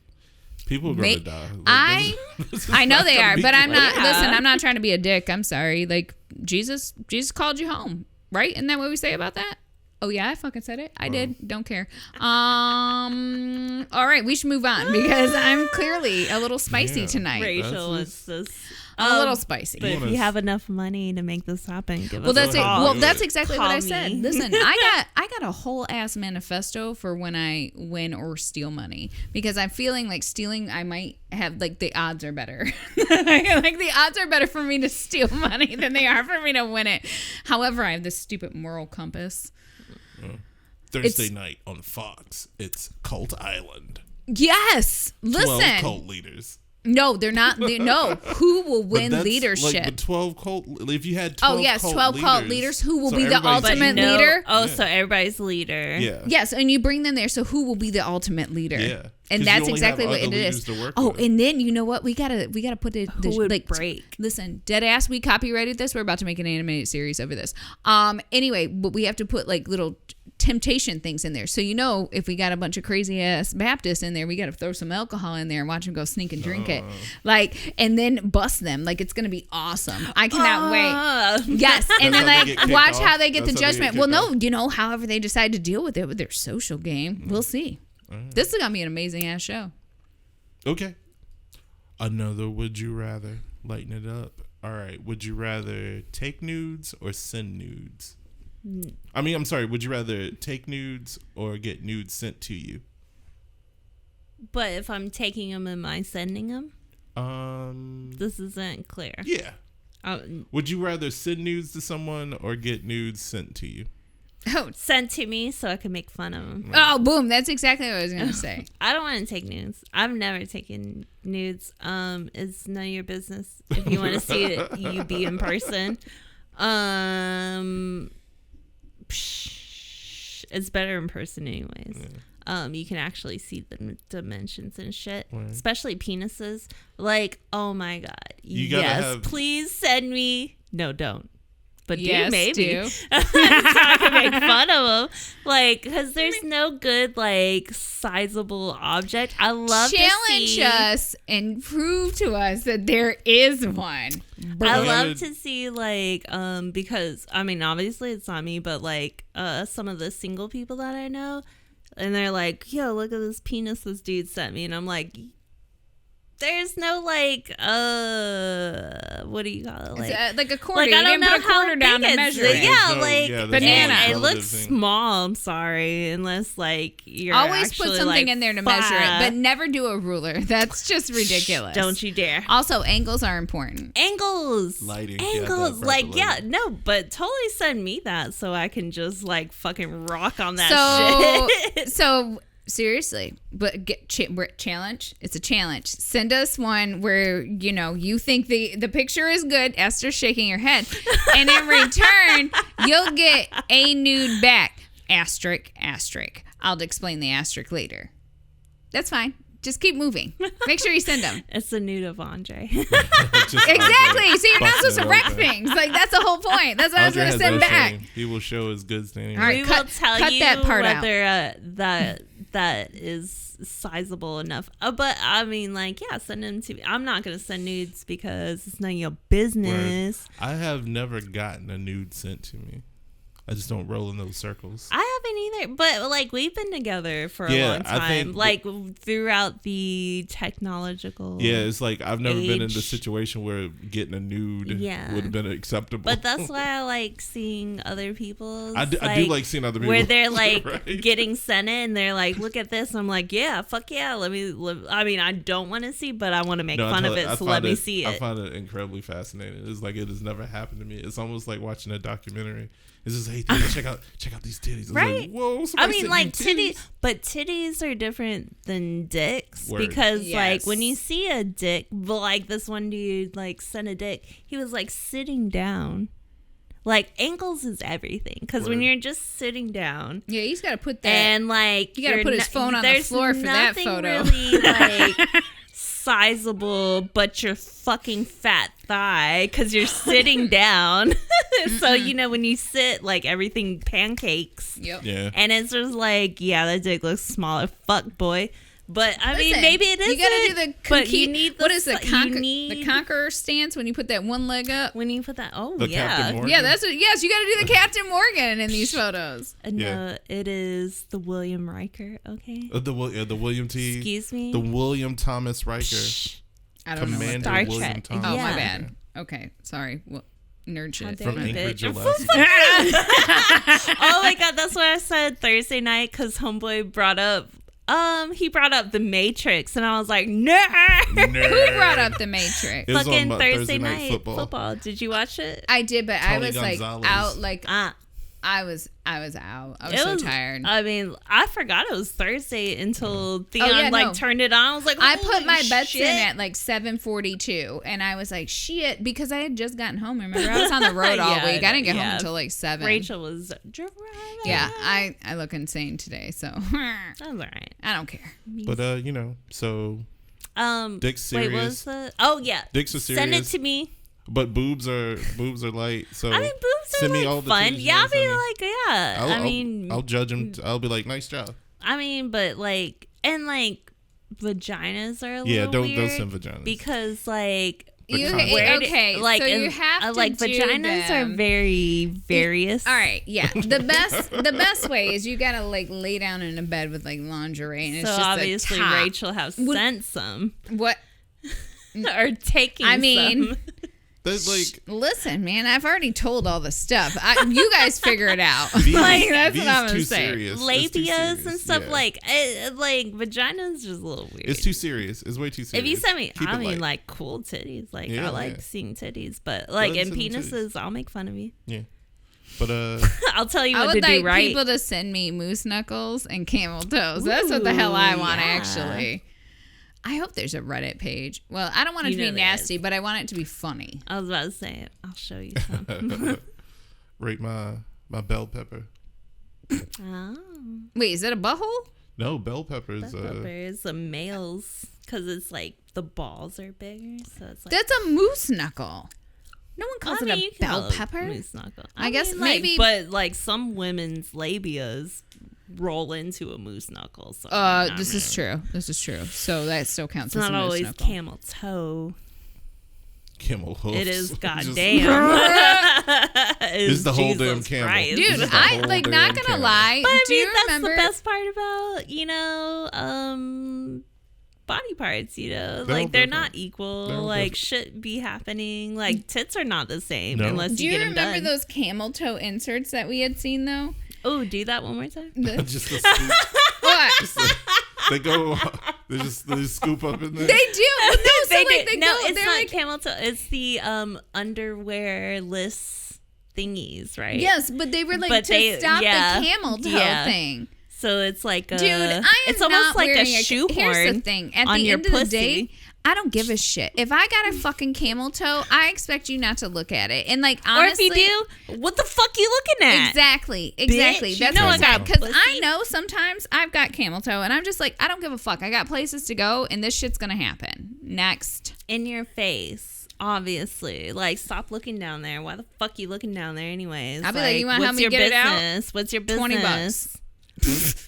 People are
Ma-
gonna die. Like, this is
I know
not
they
gonna
are,
be
but I'm
good.
not.
Yeah.
Listen, I'm not trying to be a dick. I'm sorry. Like Jesus called you home, right? Isn't that what we say about that? Oh yeah, I fucking said it. I did. Don't care. All right, we should move on because I'm clearly a little spicy
Yeah.
tonight.
Rachel
That's
is this.
I'm a little spicy.
But if
wanna
you
s-
have enough money to make this happen, give
Well,
us
that's
a
it.
call.
Well,
Do
that's
it.
exactly what
Call
I said.
me.
Listen, I got a whole ass manifesto for when I win or steal money because I'm feeling like stealing. I might have like the odds are better. Like the odds are better for me to steal money than they are for me to win it. However, I have this stupid moral compass.
Thursday night on Fox. It's Cult Island.
Yes,
12
listen.
cult leaders.
No, they're not. No, who will
But
win
that's,
leadership?
Like, but 12 cult. If you had 12
Oh yes,
cult
12 cult leaders. Who will be the
everybody's
ultimate
leader.
leader?
Oh,
Yeah.
so everybody's leader.
Yeah.
Yes, and you bring them there. So who will be the ultimate leader?
Yeah. 'Cause
And
you
that's
only
exactly
have
what
other
it
leaders
is.
to work
Oh,
with.
and then you know what? We gotta put the
Who would
like
break?
Listen, dead ass. We copyrighted this. We're about to make an animated series over this. Anyway, but we have to put like little temptation things in there. So you know, if we got a bunch of crazy ass Baptists in there, we got to throw some alcohol in there and watch them go sneak and drink it, like, and then bust them. Like it's gonna be awesome. I cannot wait. Yes, and then
That's how they
like
get kicked
watch
off?
how they get the
That's how they get
judgment. Well,
kicked
no, you know, however they decide to deal with it with their social game, we'll see. This is gonna be an amazing ass show.
Okay. Another would you rather. Lighten it up. All right. Would you rather take nudes or send nudes? I mean, I'm sorry. Would you rather take nudes or get nudes sent to you?
But if I'm taking them, am I sending them? This isn't clear.
Yeah.
Um,
Would you rather send nudes to someone or get nudes sent to you?
Oh,
sent to me so I can make fun of them.
oh, boom! That's exactly what I was gonna say.
I don't want to take nudes. I've never taken nudes. It's none of your business. If you want to see it, you be in person. It's better in person anyways. You can actually see the dimensions and shit,
Right.
especially penises. Like, oh my god,
You gotta
yes,
have-
please send me. No, don't. But
Yes,
do maybe
do.
so I can make fun of them, like, because there's no good like sizable object. I love to
Challenge
see.
us and prove to us that there is one.
I
Yeah.
love to see like because I mean obviously it's not me, but like some of the single people that I know, and they're like, yo, look at this penis this dude sent me, and I'm like, there's no like what do you call it,
It's like a quarter.
like
You
I don't
didn't
know
put a quarter
how
down
big
to
it's-
measure it.
Yeah,
There's no-
like
yeah, there's no
Banana.
It
relative
looks
thing.
small. I'm sorry, unless like you're
Always put
actually,
something
like,
in there to measure it,
fat.
but never do a ruler. That's just ridiculous.
Don't you dare.
Also, angles are important.
Angles,
Lighting. You have to have
angles,
proper
like yeah,
lighting.
no, but totally send me that so I can just like fucking rock on that
So,
shit.
so seriously, but challenge. It's a challenge. Send us one where you know you think the picture is good. Esther's shaking her head, and in return, you'll get a nude back. Asterisk, asterisk. I'll explain the asterisk later. That's fine. Just keep moving. Make sure you send them.
It's a nude of Andre.
Just
Exactly.
Andre
So you're not supposed to
busting
wreck
it open.
things. Like that's the whole point. That's what I was
Andre
gonna
has
send
no
back.
shame. He will show his goods to anyone.
All right,
We
cut-
will tell
cut
you
that part out.
whether that is sizable enough. But I mean, like, yeah, send them to me. I'm not gonna send nudes because it's none of your business.
I have never gotten a nude sent to me. I just don't roll in those circles.
I haven't either, but like we've been together for a
Yeah,
long
I
time,
think
like throughout the technological.
Yeah, it's like I've never been in the
age.
situation where getting a nude
Yeah.
would have been acceptable.
But that's why I like seeing other people's.
I do like seeing other people
where they're like
right?
getting sent it and they're like, look at this. I'm like, yeah, fuck yeah. Let me. I mean, I don't want to see, but I want to make fun of it, so let me see it.
I find it incredibly fascinating. It's like it has never happened to me. It's almost like watching a documentary. It's just, hey, dude, check out these titties. It's
Right?
Like, whoa,
I mean, like
titties.
titties, but titties are different than dicks
Word.
because,
Yes.
like, when you see a dick, but like this one dude, like, sent a dick, he was like sitting down. Like, angles is everything because when
Word.
you're just sitting down
Yeah, he's got to put that.
and like
You gotta
you're
put his phone on the
there's
floor for that
nothing
photo.
Really, like sizable, but your fucking fat thigh because you're sitting down. So you know when you sit, like everything pancakes.
Yep.
Yeah.
And it's just like, yeah, that dick looks smaller. Fuck, boy. But I mean,
Listen,
maybe it is.
You gotta do the.
But you need the,
what is the
you
conqueror stance when you put that one leg up?
when you put that. Oh
The
yeah.
Captain Morgan.
Yeah, that's what. Yes, you got to do the Captain Morgan in these photos.
No,
Yeah.
it is the William Riker. Okay.
The William T.
Excuse me.
The William Thomas Riker.
Shh.
I don't know. What
Commander
Star
William
Trek.
Thomas.
Oh,
Yeah.
my bad. Okay, sorry. Well, nerd shit.
dare
From
you,
Anchorage,
bitch.
Alaska.
Oh my god, that's what I said Thursday night because homeboy brought up. He brought up the Matrix, and I was like, no.
Who brought up the Matrix?
It was
Fucking
on
Thursday night
football.
Did you watch it?
I did, but I
Tony
was
Gonzalez.
like out. Like
Ah.
I was out. I was
It
so
was-
tired.
I mean, I forgot it was Thursday until Theon
yeah,
like
no.
turned it on. I was like,
I put my
holy
bets
shit.
in at like 7:42, and I was like, shit, because I had just gotten home. Remember, I was on the road all
Yeah,
week. I didn't get home
yeah.
until like 7.
Rachel was driving.
Yeah, I look insane today, so
That's all right.
I don't care.
But so Dick's
Wait,
serious.
what was the? Oh yeah,
Dicks are
send it
serious.
to me.
But boobs are light. So
I mean, boobs are
send me
like
all the
fun.
titties you
Yeah, I'll
wanna
be
send me.
like, yeah. I mean,
I'll judge them. I'll be like, nice job.
I mean, but like, and like, vaginas are a
Yeah,
little
don't
weird
send vaginas.
because like.
You,
Vagina.
Where
okay,
like,
so you
and,
have to
like
do
vaginas
them.
are very various.
All right, yeah. The best way is you gotta like lay down in a bed with like lingerie, and it's
So
just
obviously
a top.
Rachel has sent some
What?
or taking.
I mean,
some.
That's like
listen, man. I've already told all the stuff. You guys figure it out.
these,
Like, that's
these
what I'm gonna
too
say.
serious. It's too
labias and
serious.
stuff
Yeah.
like vagina's just a little weird.
It's too serious. It's way too serious.
If you send me,
Keep
I
it
mean,
light.
like cool titties. Like
Yeah,
I like
yeah.
seeing titties, but like
ahead
in
and send them
penises, I'll make fun of you.
Yeah, but
I'll tell you
I
what
would
to
like
do. Right?
people to send me moose knuckles and camel toes. That's what the hell I
Ooh,
want,
yeah.
actually. I hope there's a Reddit page. Well, I don't want it
You
to be
know there
nasty, but I want it to be funny.
I was about to say it. I'll show you some.
rate my bell pepper.
Oh,
Wait, is that a butthole?
No, bell peppers.
that's peppers, the males, because it's like the balls are bigger, so it's like.
That's a moose knuckle. No one calls
I mean,
it
you
a
can
bell
call it
pepper.
moose knuckle.
I guess
mean,
maybe-
but like some women's labias roll into a moose knuckle. So
This is true. This is true. So that still counts
It's
as
not
a moose
always
knuckle.
camel toe.
Camel hoofs.
It is
Just-
goddamn.
It's the whole damn
Jesus
camel.
Christ.
Dude,
This is the
I
whole
like
damn
not gonna
camel.
lie.
But I
do
mean,
you
that's
remember?
the best part about body parts. Like they're not
different.
equal.
They're all
Like
different.
shit be happening. Like tits are not the same
No.
unless
Do
you
you
get them
remember
done.
those camel toe inserts that we had seen though?
Oh, do that one more time.
Just a scoop.
What?
They go. They just scoop up in there.
They do. No, so
They
like
do-
they
no,
go.
it's
They're
not
like,
camel toe. It's the underwearless thingies, right?
yes, but they were like
But
to
they-
stop
yeah,
the camel toe
yeah.
thing.
So it's like a,
Dude, I am
it's
not
almost like a
wearing
shoehorn.
Here's the thing: at
on
the
your
end of the
pussy.
day, I don't give a shit. If I got a fucking camel toe, I expect you not to look at it. And like honestly,
or if you do, what the fuck you looking at?
Exactly.
Bitch,
That's
you know
what's
I
up.
got
Because I
pussy.
know sometimes I've got camel toe, and I'm just like, I don't give a fuck. I got places to go, and this shit's gonna happen. Next.
In your face, obviously. Like, stop looking down there. Why the fuck you looking down there anyways?
I'll be like, you wanna help
what's
me
your
get it out?
business? What's your business?
$20.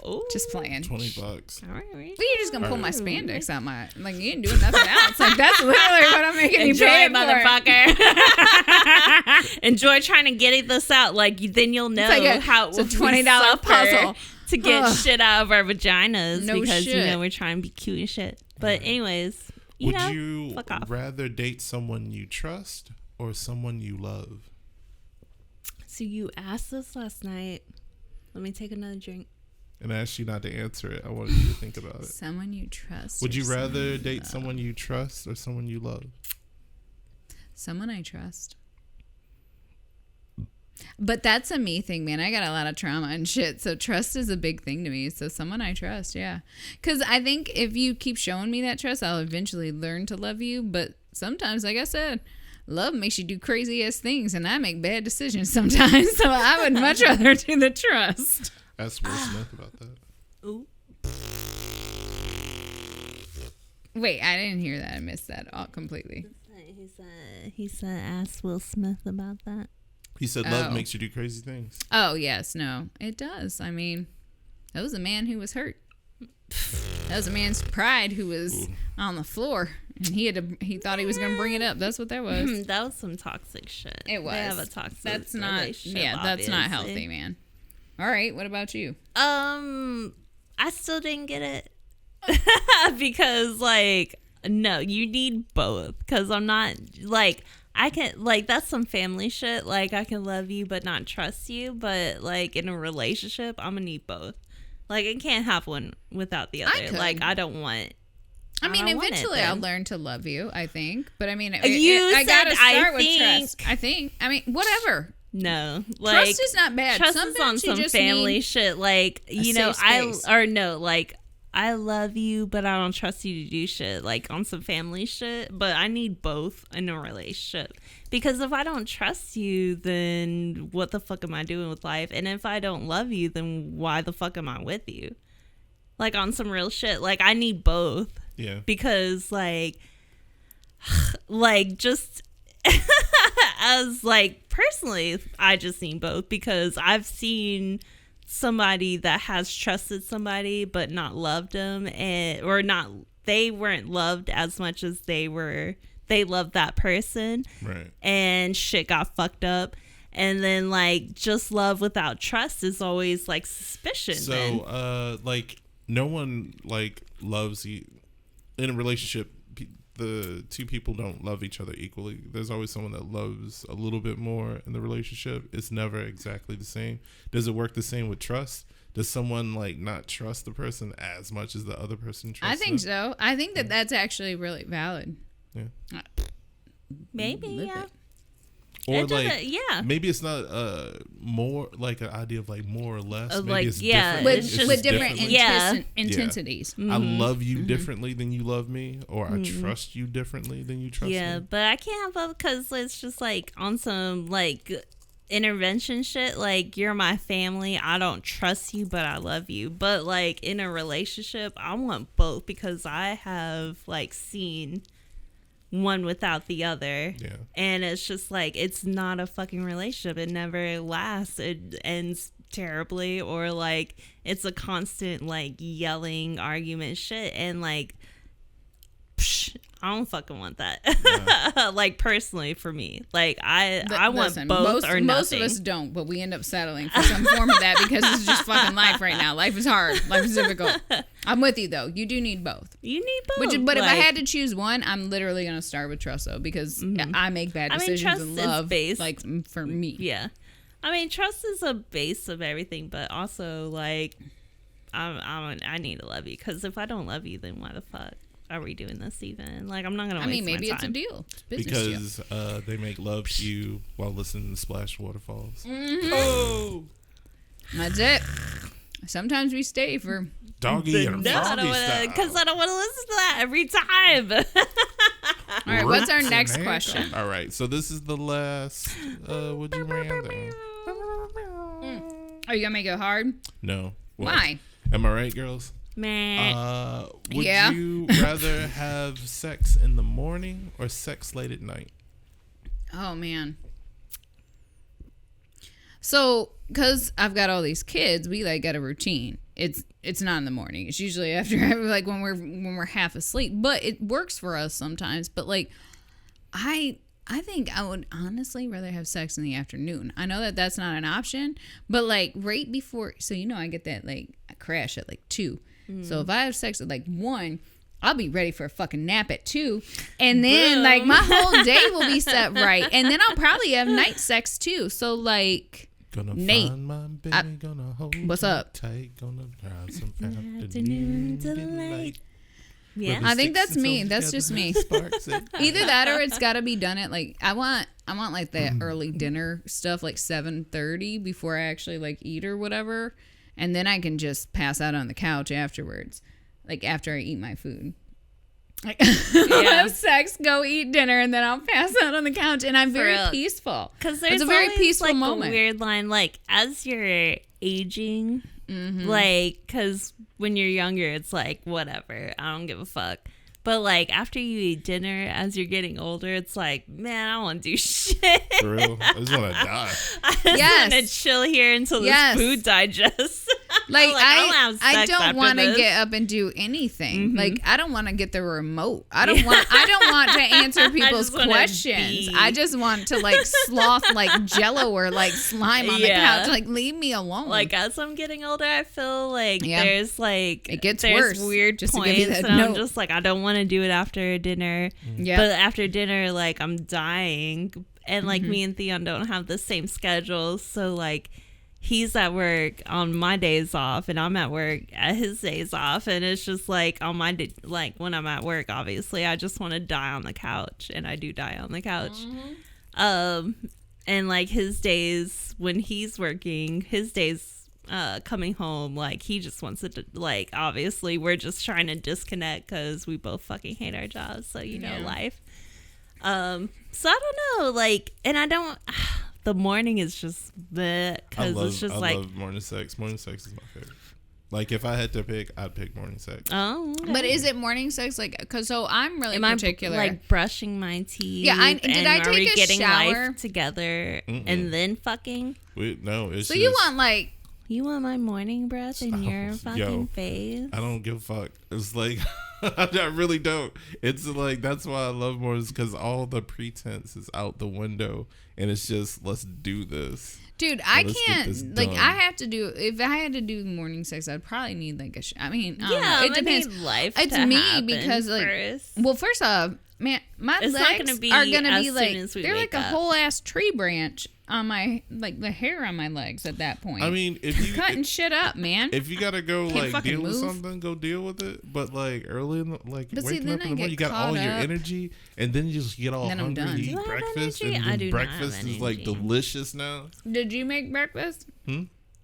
Ooh.
Just playing.
$20.
All right.
Well, you're just gonna pull my spandex out my like you ain't doing nothing else. Like that's literally what I'm making
Enjoy
you pay
it,
for.
motherfucker. enjoy trying to get this out. Like, then you'll know how
it's a $20 puzzle
to get shit out of our vaginas because,
shit.
you know, we're trying to be cute and shit. But anyways,
Would
know,
you
fuck off.
rather date someone you trust or someone you love?
So you asked this last night. Let me take another drink.
And I asked you not to answer it. I wanted you to think about it.
Someone you trust.
Would you rather date someone you trust or someone you love?
Someone I trust. But that's a me thing, man. I got a lot of trauma and shit. So trust is a big thing to me. So someone I trust, yeah. Because I think if you keep showing me that trust, I'll eventually learn to love you. But sometimes, like I said, love makes you do crazy ass things. And I make bad decisions sometimes. So I would much rather do the trust.
Ask Will Smith about that.
Ooh.
Wait, I didn't hear that. I missed that all completely.
He said, ask Will Smith about that.
He said love makes you do crazy things.
Oh, yes. No, it does. I mean, that was a man who was hurt. That was a man's pride who was on the floor. And he thought he was going to bring it up. That's what that was.
That was some toxic shit.
It was.
They have a toxic
That's not,
relationship,
yeah, that's not
obviously.
healthy, man. All right. What about you?
I still didn't get it. Because, like, no, you need both. Because I'm not, like, I can, like, that's some family shit. Like, I can love you but not trust you. But, like, in a relationship, I'm going to need both. Like, I can't have one without the other. Like, I don't want.
I mean,
don't want it
eventually
then.
I'll learn to love you, I think. But, I mean, I
said,
got to start with
think.
trust. I think. I mean, whatever.
No, like
Trust is not bad.
Trust is
Sometimes
on
you
some
just
family
need
shit. Like, you know,
safe space.
like I love you, but I don't trust you to do shit. Like on some family shit. But I need both in a relationship because if I don't trust you, then what the fuck am I doing with life? And if I don't love you, then why the fuck am I with you? Like on some real shit. Like I need both.
Yeah.
Because like just. As like personally, I just need both because I've seen somebody that has trusted somebody but not loved them they weren't loved as much as they loved that person,
Right.
and shit got fucked up. And then like just love without trust is always like suspicion.
So like no one like loves you in a relationship. The two people don't love each other equally. There's always someone that loves a little bit more in the relationship. It's never exactly the same. Does it work the same with trust? Does someone like not trust the person as much as the other person trusts
I think
them?
so. I think that's actually really valid.
Yeah.
Maybe,
Live
yeah.
it.
Or
It
like
doesn't- yeah.
maybe it's not more like an idea of like more or less. Maybe
like,
it's
yeah,
different.
it's
With,
just
with different
differently.
Yeah.
intensities.
I love you differently than you love me, or I trust you differently than you trust
Yeah,
me.
but I can't have both because it's just like on some like intervention shit. Like you're my family. I don't trust you, but I love you. But like in a relationship, I want both because I have like seen one without the other.
Yeah.
And it's just like it's not a fucking relationship. It never lasts. It ends terribly, or like it's a constant like yelling argument shit, and like I don't fucking want that.
Yeah.
Like personally for me, like I want
Listen,
both or nothing.
Most of us don't, but we end up settling for some form of that because it's just fucking life right now. Life is hard. Life is difficult. I'm with you though. You do need both.
You need both.
But if I
like,
had to choose one, I'm literally gonna start with trust though because I make bad decisions
trust
in
is
love.
based-
Like for me,
yeah, I mean trust is a base of everything, but also like I need to love you because if I don't love you, then why the fuck are we doing this even? Like I'm not gonna.
I mean,
waste
maybe
my
it's a
time.
deal. It's a business deal.
Because they make love to you while listening to Splash Waterfalls.
Oh, that's it. Sometimes we stay for.
Doggy and
No, I
froggy
don't want to,
style.
because I don't want to listen to that every time.
All right, what's our
Roots
next
and
question?
haircut. All right, so this is the last. Would you rather?
Are you gonna make it hard?
No. Well,
Why?
Am I right, girls?
Man,
Would
Yeah.
you rather have sex in the morning or sex late at night?
Oh man. So, cause I've got all these kids, we like got a routine. It's not in the morning. It's usually after like when we're half asleep. But it works for us sometimes. But like, I I think I would honestly rather have sex in the afternoon. I know that that's not an option, but like right before, so I get that like I crash at like 2. So if I have sex at like 1, I'll be ready for a fucking nap at 2, and then like my whole day will be set right, and then I'll probably have night sex too. So like,
Gonna
Nate,
find my baby, gonna hold
what's
you
up?
tight, gonna drive some
Afternoon
afternoon
delight.
delight.
Yeah.
I think
Sticks
that's
and
me.
stones
That's
together,
just me.
sparks it.
Either that or it's got to be done at like I want like that early dinner stuff like 7:30 before I actually like eat or whatever, and then I can just pass out on the couch afterwards, like after I eat my food. Like, I'll have sex, go eat dinner, and then I'll pass out on the couch, and I'm very peaceful.
Because there's
it's a very
always,
peaceful
like,
moment.
a weird line, like, as you're aging, like, because when you're younger, it's like, whatever, I don't give a fuck. But, like, after you eat dinner, as you're getting older, it's like, man, I don't want to do shit.
For real, I just want to die.
I just want to chill here until this food digests.
Like,
I
don't want to get up and do anything. Like, I don't want to get the remote. I don't want to answer people's questions. I just want to like sloth like Jello or like slime on the couch. Like, leave me alone.
Like, as I'm getting older, I feel like there's like
it gets worse.
Weird
just
points,
to give you that
and
note.
I'm just like, I don't want to do it after dinner.
Yeah.
But after dinner, like, I'm dying, and like me and Theon don't have the same schedule, so like, he's at work on my days off, and I'm at work at his days off, and it's just like on my like when I'm at work, obviously I just want to die on the couch, and I do die on the couch. And like his days when he's working, his days coming home, like he just wants to like, obviously we're just trying to disconnect because we both fucking hate our jobs, so life. So I don't know, like, and I don't. The morning is just because it's just I
love morning sex. Morning sex is my favorite. Like, if I had to pick, I'd pick morning sex.
Oh, okay.
But is it morning sex? Like, cause so I'm really particular.
Like brushing my teeth.
Yeah, did I take a shower
life together and then fucking?
No, it's
so you want like.
You want my morning breath in your fucking face?
I don't give a fuck. It's like, I really don't. It's like, that's why I love mornings, because all the pretense is out the window, and it's just, let's do this.
Dude, I can't, like, I have to do, if I had to do morning sex, I'd probably need like I don't know. It depends.
Life
it's
to
me because like,
first.
Well, first off, man, my legs are gonna be like, they're like a whole ass tree branch on my, like the hair on my legs at that point.
I mean, if you
cutting shit up, man.
If you gotta go like deal with
move.
something, go deal with it. But like early in the, like
but
waking up in the morning, you got all your energy, and then you just get all hungry. You eat breakfast, and then breakfast is like delicious now.
Did you make breakfast?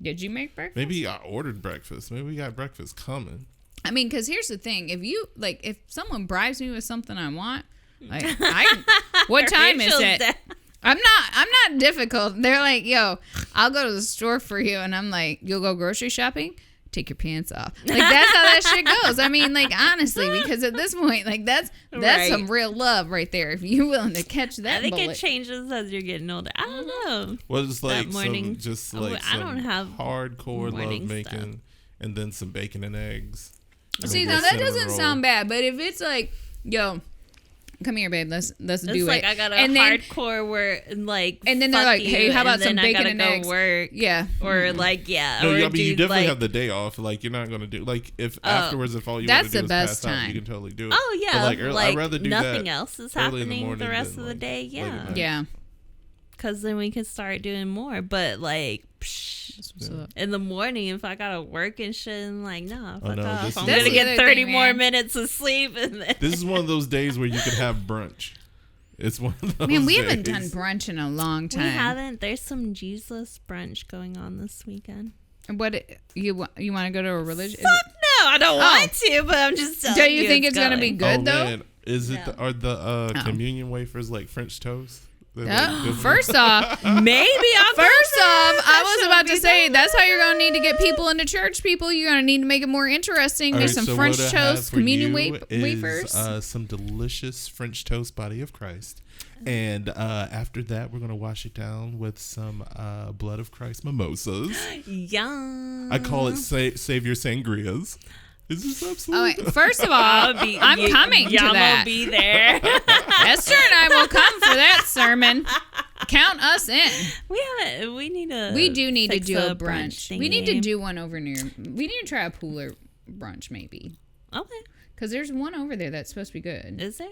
Did you make breakfast?
Maybe I ordered breakfast. Maybe we got breakfast coming.
I mean, because here's the thing: if someone bribes me with something I want, like, what time is it? I'm not difficult. They're like, yo, I'll go to the store for you, and I'm like, you'll go grocery shopping? Take your pants off. Like, that's how that shit goes. I mean, like, honestly, because at this point, like, that's some real love right there. If you're willing to catch that,
I think
bullet.
it changes as you're getting older. I don't know.
Well, it's like
morning,
I don't have hardcore love making, and then some bacon and eggs.
See, now that doesn't sound bad, but if it's like, yo, come here, babe. Let's do it.
Like I got a hardcore where like,
and then they're like, hey, how about some bacon and eggs?
Work,
yeah,
or like, yeah.
No,
or
I mean, you definitely have the day off. Like, you're not gonna do like if afterwards, if all you want to do is pass out, you can totally do it.
Oh yeah,
but, like I'd rather do
nothing
that
else is happening the rest of the
like,
day.
Yeah.
Because then we can start doing more. But like, in the morning, if I gotta work and shit, I'm like, nah, fuck off. I'm gonna get 30 more minutes of sleep. And then
this is one of those days where you can have brunch. It's one of those
we
days.
haven't done brunch in a long time.
We haven't. There's some Jesus brunch going on this weekend.
What you want to go to a religion?
Fuck no, I don't want to, but I'm just telling you.
Do you think it's gonna be good though?
Man. Is it are the communion wafers like French toast?
First off, I was about to say that's how you're gonna need to get people into church. You're gonna need to make it more interesting. There's some French toast, communion wafers,
some delicious French toast, body of Christ, and after that we're gonna wash it down with some blood of Christ mimosas.
Yum!
I call it Savior sangrias. Is this
Oh,
absolute?
wait, first of all, I'm coming to that.
I'll be there.
Esther and I will come for that sermon. Count us in.
We need to.
We do need to
fix
do a brunch. We need to
thingy.
do one over near. We need to try a Pooler brunch maybe.
Okay.
Because there's one over there that's supposed to be good.
Is there?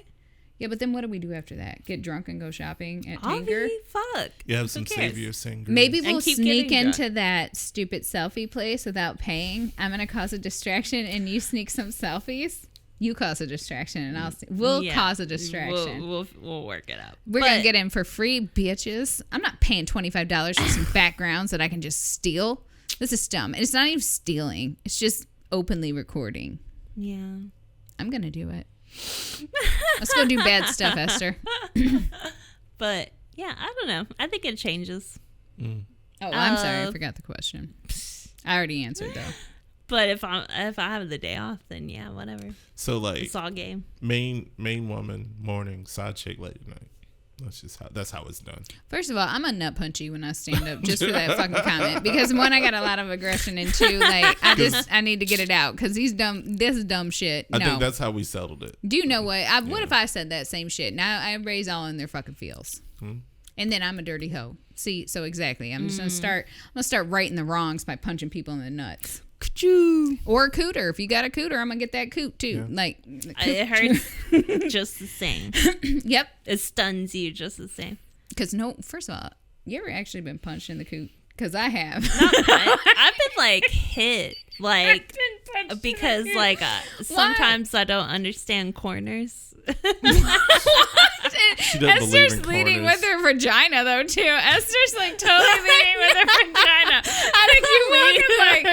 Yeah, but then what do we do after that? Get drunk and go shopping at
I'll
Tanger?
be fuck.
You have
Who
some
cares?
Savior singers.
Maybe
And
we'll
keep
sneak
getting
into that stupid selfie place without paying. I'm gonna cause a distraction, and you sneak some selfies. You cause a distraction, and we'll
Yeah.
cause a distraction.
We'll work it out.
We're gonna get in for free, bitches. I'm not paying $25 for some backgrounds that I can just steal. This is dumb. And it's not even stealing. It's just openly recording.
Yeah.
I'm gonna do it. Let's go do bad stuff, Esther.
But yeah, I don't know. I think it changes.
Oh, I'm sorry. I forgot the question. I already answered though.
But if I have the day off, then yeah, whatever.
So like
It's all game.
main woman morning, side chick late night. That's how it's done.
First of all, I'm a nut punchy when I stand up just for that fucking comment because one, I got a lot of aggression, and two, like I need to get it out because this is dumb shit.
I
No.
think that's how we settled it.
Do you know what? What if I said that same shit? Now everybody's all in their fucking feels. And then I'm a dirty hoe. See, so exactly. I'm just gonna start righting the wrongs by punching people in the nuts. Or a cooter. If you got a cooter, I'm gonna get that coot too.
Yeah.
Like
It hurts just the same.
Yep.
It stuns you just the same.
Because first of all, you ever actually been punched in the coot? Because I have.
I've been like hit, like because like sometimes I don't understand corners.
She doesn't believe
Esther's
in
leading
corners.
with her vagina though too. Esther's like totally leading with her vagina. I think you walking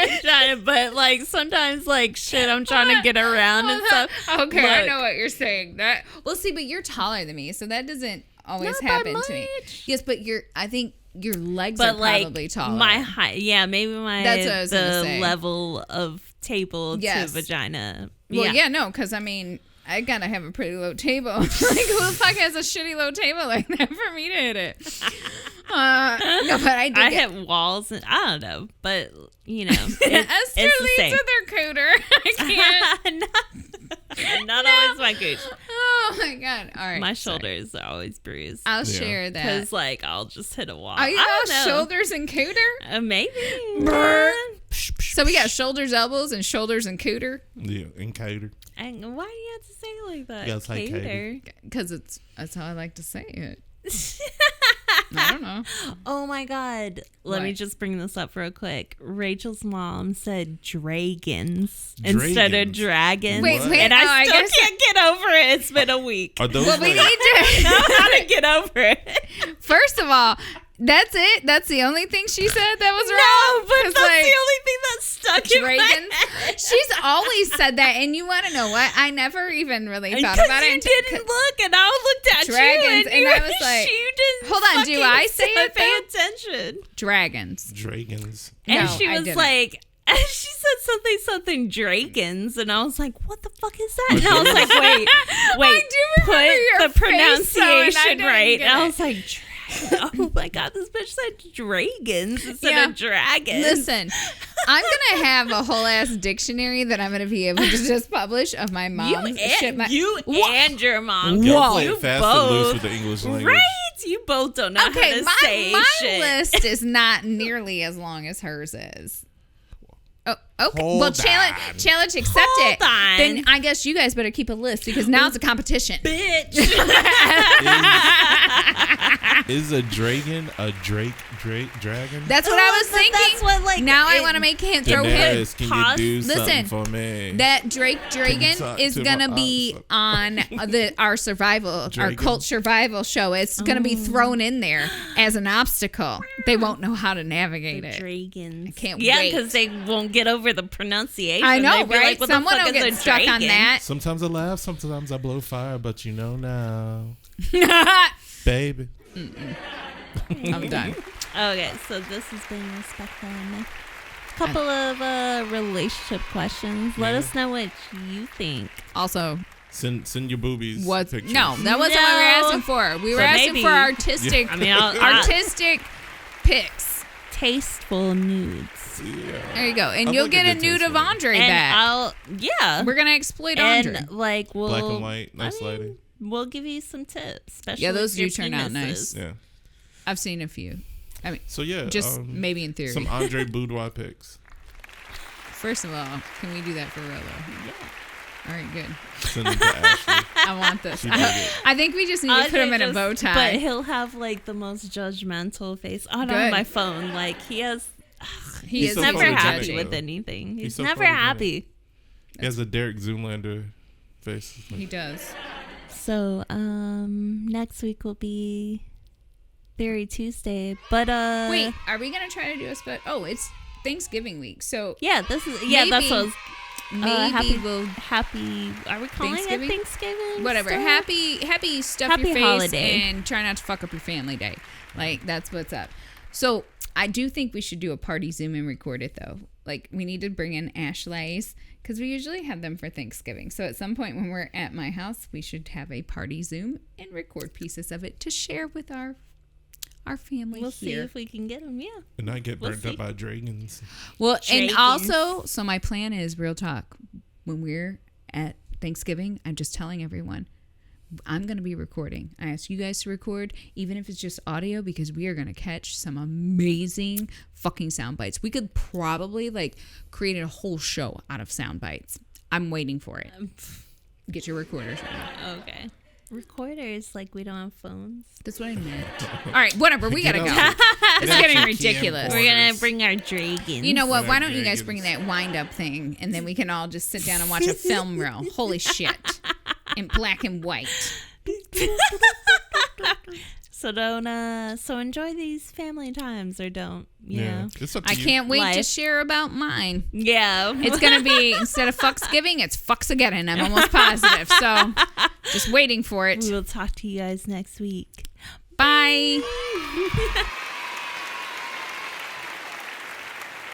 like
vagina, but like sometimes like shit, I'm trying to get around and stuff.
Okay, I
Look.
know what you're saying. That well, see, but you're taller than me, so that doesn't always
Not by
happen to me.
much.
Yes, but I think your legs
But
are
like
probably taller.
my height, yeah, maybe
That's what I was gonna
the
say.
level of table
Yes.
to vagina.
Well, yeah, no, because I mean, I gotta have a pretty low table. Like, who the fuck has a shitty low table like that for me to hit it? No, but I do.
I hit walls, and I don't know, but you know,
Esther
it's the
leads
same.
with her cooter. I can't.
not always my gooch.
Oh my god! All right,
My
sorry.
shoulders are always bruised.
I'll
Yeah.
share that.
Because like I'll just hit a wall.
Are you
I
all
don't know.
shoulders and cooter?
Maybe.
Brr. So we got shoulders, elbows, and shoulders and cooter.
Yeah, and cater.
And why do you have to say it like that?
Yeah, it's like
Cater.
Because that's how I like to say it. I don't know.
Oh my god. Let me
What?
just bring this up real quick. Rachel's mom said dragons instead of dragons.
Wait,
What?
wait.
And
no,
I still
guess
can't get over it. It's been a week.
Are those
Well, we
like,
need to.
I know how to get over it.
First of all, that's it. That's the only thing she said that was
No,
wrong.
but
'Cause,
that's
like,
the only thing that stuck in my
dragons.
head.
She's always said that, and you want to know what? I never even really thought
Because
about
you
it.
didn't look, and I looked at
Dragons,
you,
and
you
I was like,
you didn't
hold on, do
fucking
I say it,
pay
though?
attention.
Dragons.
dragons?
And
No,
she
I
was
didn't.
like, and she said something dragons, and I was like, what the fuck is that? And I was like, wait,
I do
put
remember your
the
face, though, and I
pronunciation
didn't
right.
get
And I
it.
was like, dragon. Oh my god, this bitch said dragons instead
Yeah.
of dragons.
Listen, I'm gonna have a whole ass dictionary that I'm gonna be able to just publish of my
you
mom's shit.
and your mom.
Y'all play
You
fast and loose
both.
with the English language.
Right? You both don't know
Okay,
how to
my
say shit.
list is not nearly as long as hers is. Oh, okay.
Hold
well, challenge accepted.
Hold on.
Then I guess you guys better keep a list because now it's a competition.
Bitch.
Is a dragon a dragon?
That's what I was
But
thinking.
that's what, like,
now I
it-
want to make him throw him.
Daenerys, can you do
Listen,
something for me?
That Dragon
talk
is
to
gonna
my
be
awesome-
on our
Dragon.
cult survival show. It's gonna be thrown in there as an obstacle. They won't know how to navigate it.
Dragons.
I can't
Yeah,
wait.
because they won't get over the pronunciation.
I know,
They'd be
right?
Like, what
Someone
the fuck
will
is
get
a
stuck on
dragon?
that.
Sometimes I laugh, sometimes I blow fire, but you know now, baby.
I'm done.
Okay, so this has been Respectful and couple of relationship questions. Let us know what you think.
Also,
Send your boobies.
what?
pictures.
No, that wasn't what we were
No.
asking for. We were
So
asking
maybe-
for artistic,
I mean,
artistic pics.
tasteful nudes.
Yeah.
There you go. And
I'd
you'll
like
get
a
a
good
nude
taste
of
of it.
Andre
And
back. We're going to exploit Andre.
and like we'll
Black and white, nice lighting.
We'll give you some tips. Especially
Yeah, those
with your
do turn out nice.
penises.
Yeah.
I've seen a few. I mean,
So yeah,
just maybe in theory.
some Andre Boudoir pics.
First of all, can we do that for real though?
Yeah.
All right, good.
Send them to Ashley.
I want this.
She did it.
I think we just need to put him in a bow tie.
But he'll have like the most judgmental face. On
Good.
my phone, like he has.
He
He's
is
so
never
photogenic,
happy
though.
with anything. He's
so
never
photogenic.
happy.
He has a Derek Zoolander face.
He does.
So next week will be Theory Tuesday. But
Wait, are we gonna try to do a spot? Oh, it's Thanksgiving week, so
yeah, this is that's
Maybe-
what I was.
maybe we'll
happy. Are we calling
Thanksgiving?
it Thanksgiving?
whatever.
still?
Happy stuff
Happy
your face
holiday.
and try not to fuck up your family day. Like that's what's up. So I do think we should do a party Zoom and record it though. Like we need to bring in Ashley's because we usually have them for Thanksgiving. So at some point when we're at my house, we should have a party Zoom and record pieces of it to share with our family
We'll see
here.
if we can get them. Yeah.
And not get
We'll
burnt
see.
up by dragons.
Well, and
Dragons.
also, so my plan is real talk. When we're at Thanksgiving, I'm just telling everyone, I'm going to be recording. I ask you guys to record, even if it's just audio, because we are going to catch some amazing fucking sound bites. We could probably like create a whole show out of sound bites. I'm waiting for it. Get your recorders ready.
Okay. Recorders, like we don't have phones.
That's what I meant. All right, whatever. We got to
Get
go.
out
It's
Get out
getting
your
ridiculous.
We're gonna
camcorders.
bring our dragons.
You know what?
Yeah,
Why don't you guys
dragons.
bring that wind up thing and then we can all just sit down and watch a film reel. Holy shit. In black and white.
So don't. So enjoy these family times, or don't. Yeah.
It's up to
I
you.
can't wait to
Life.
share about mine.
Yeah.
It's going to be, instead of Fucksgiving, it's Fucks-again. I'm almost positive. So just waiting for it.
We will talk to you guys next week.
Bye.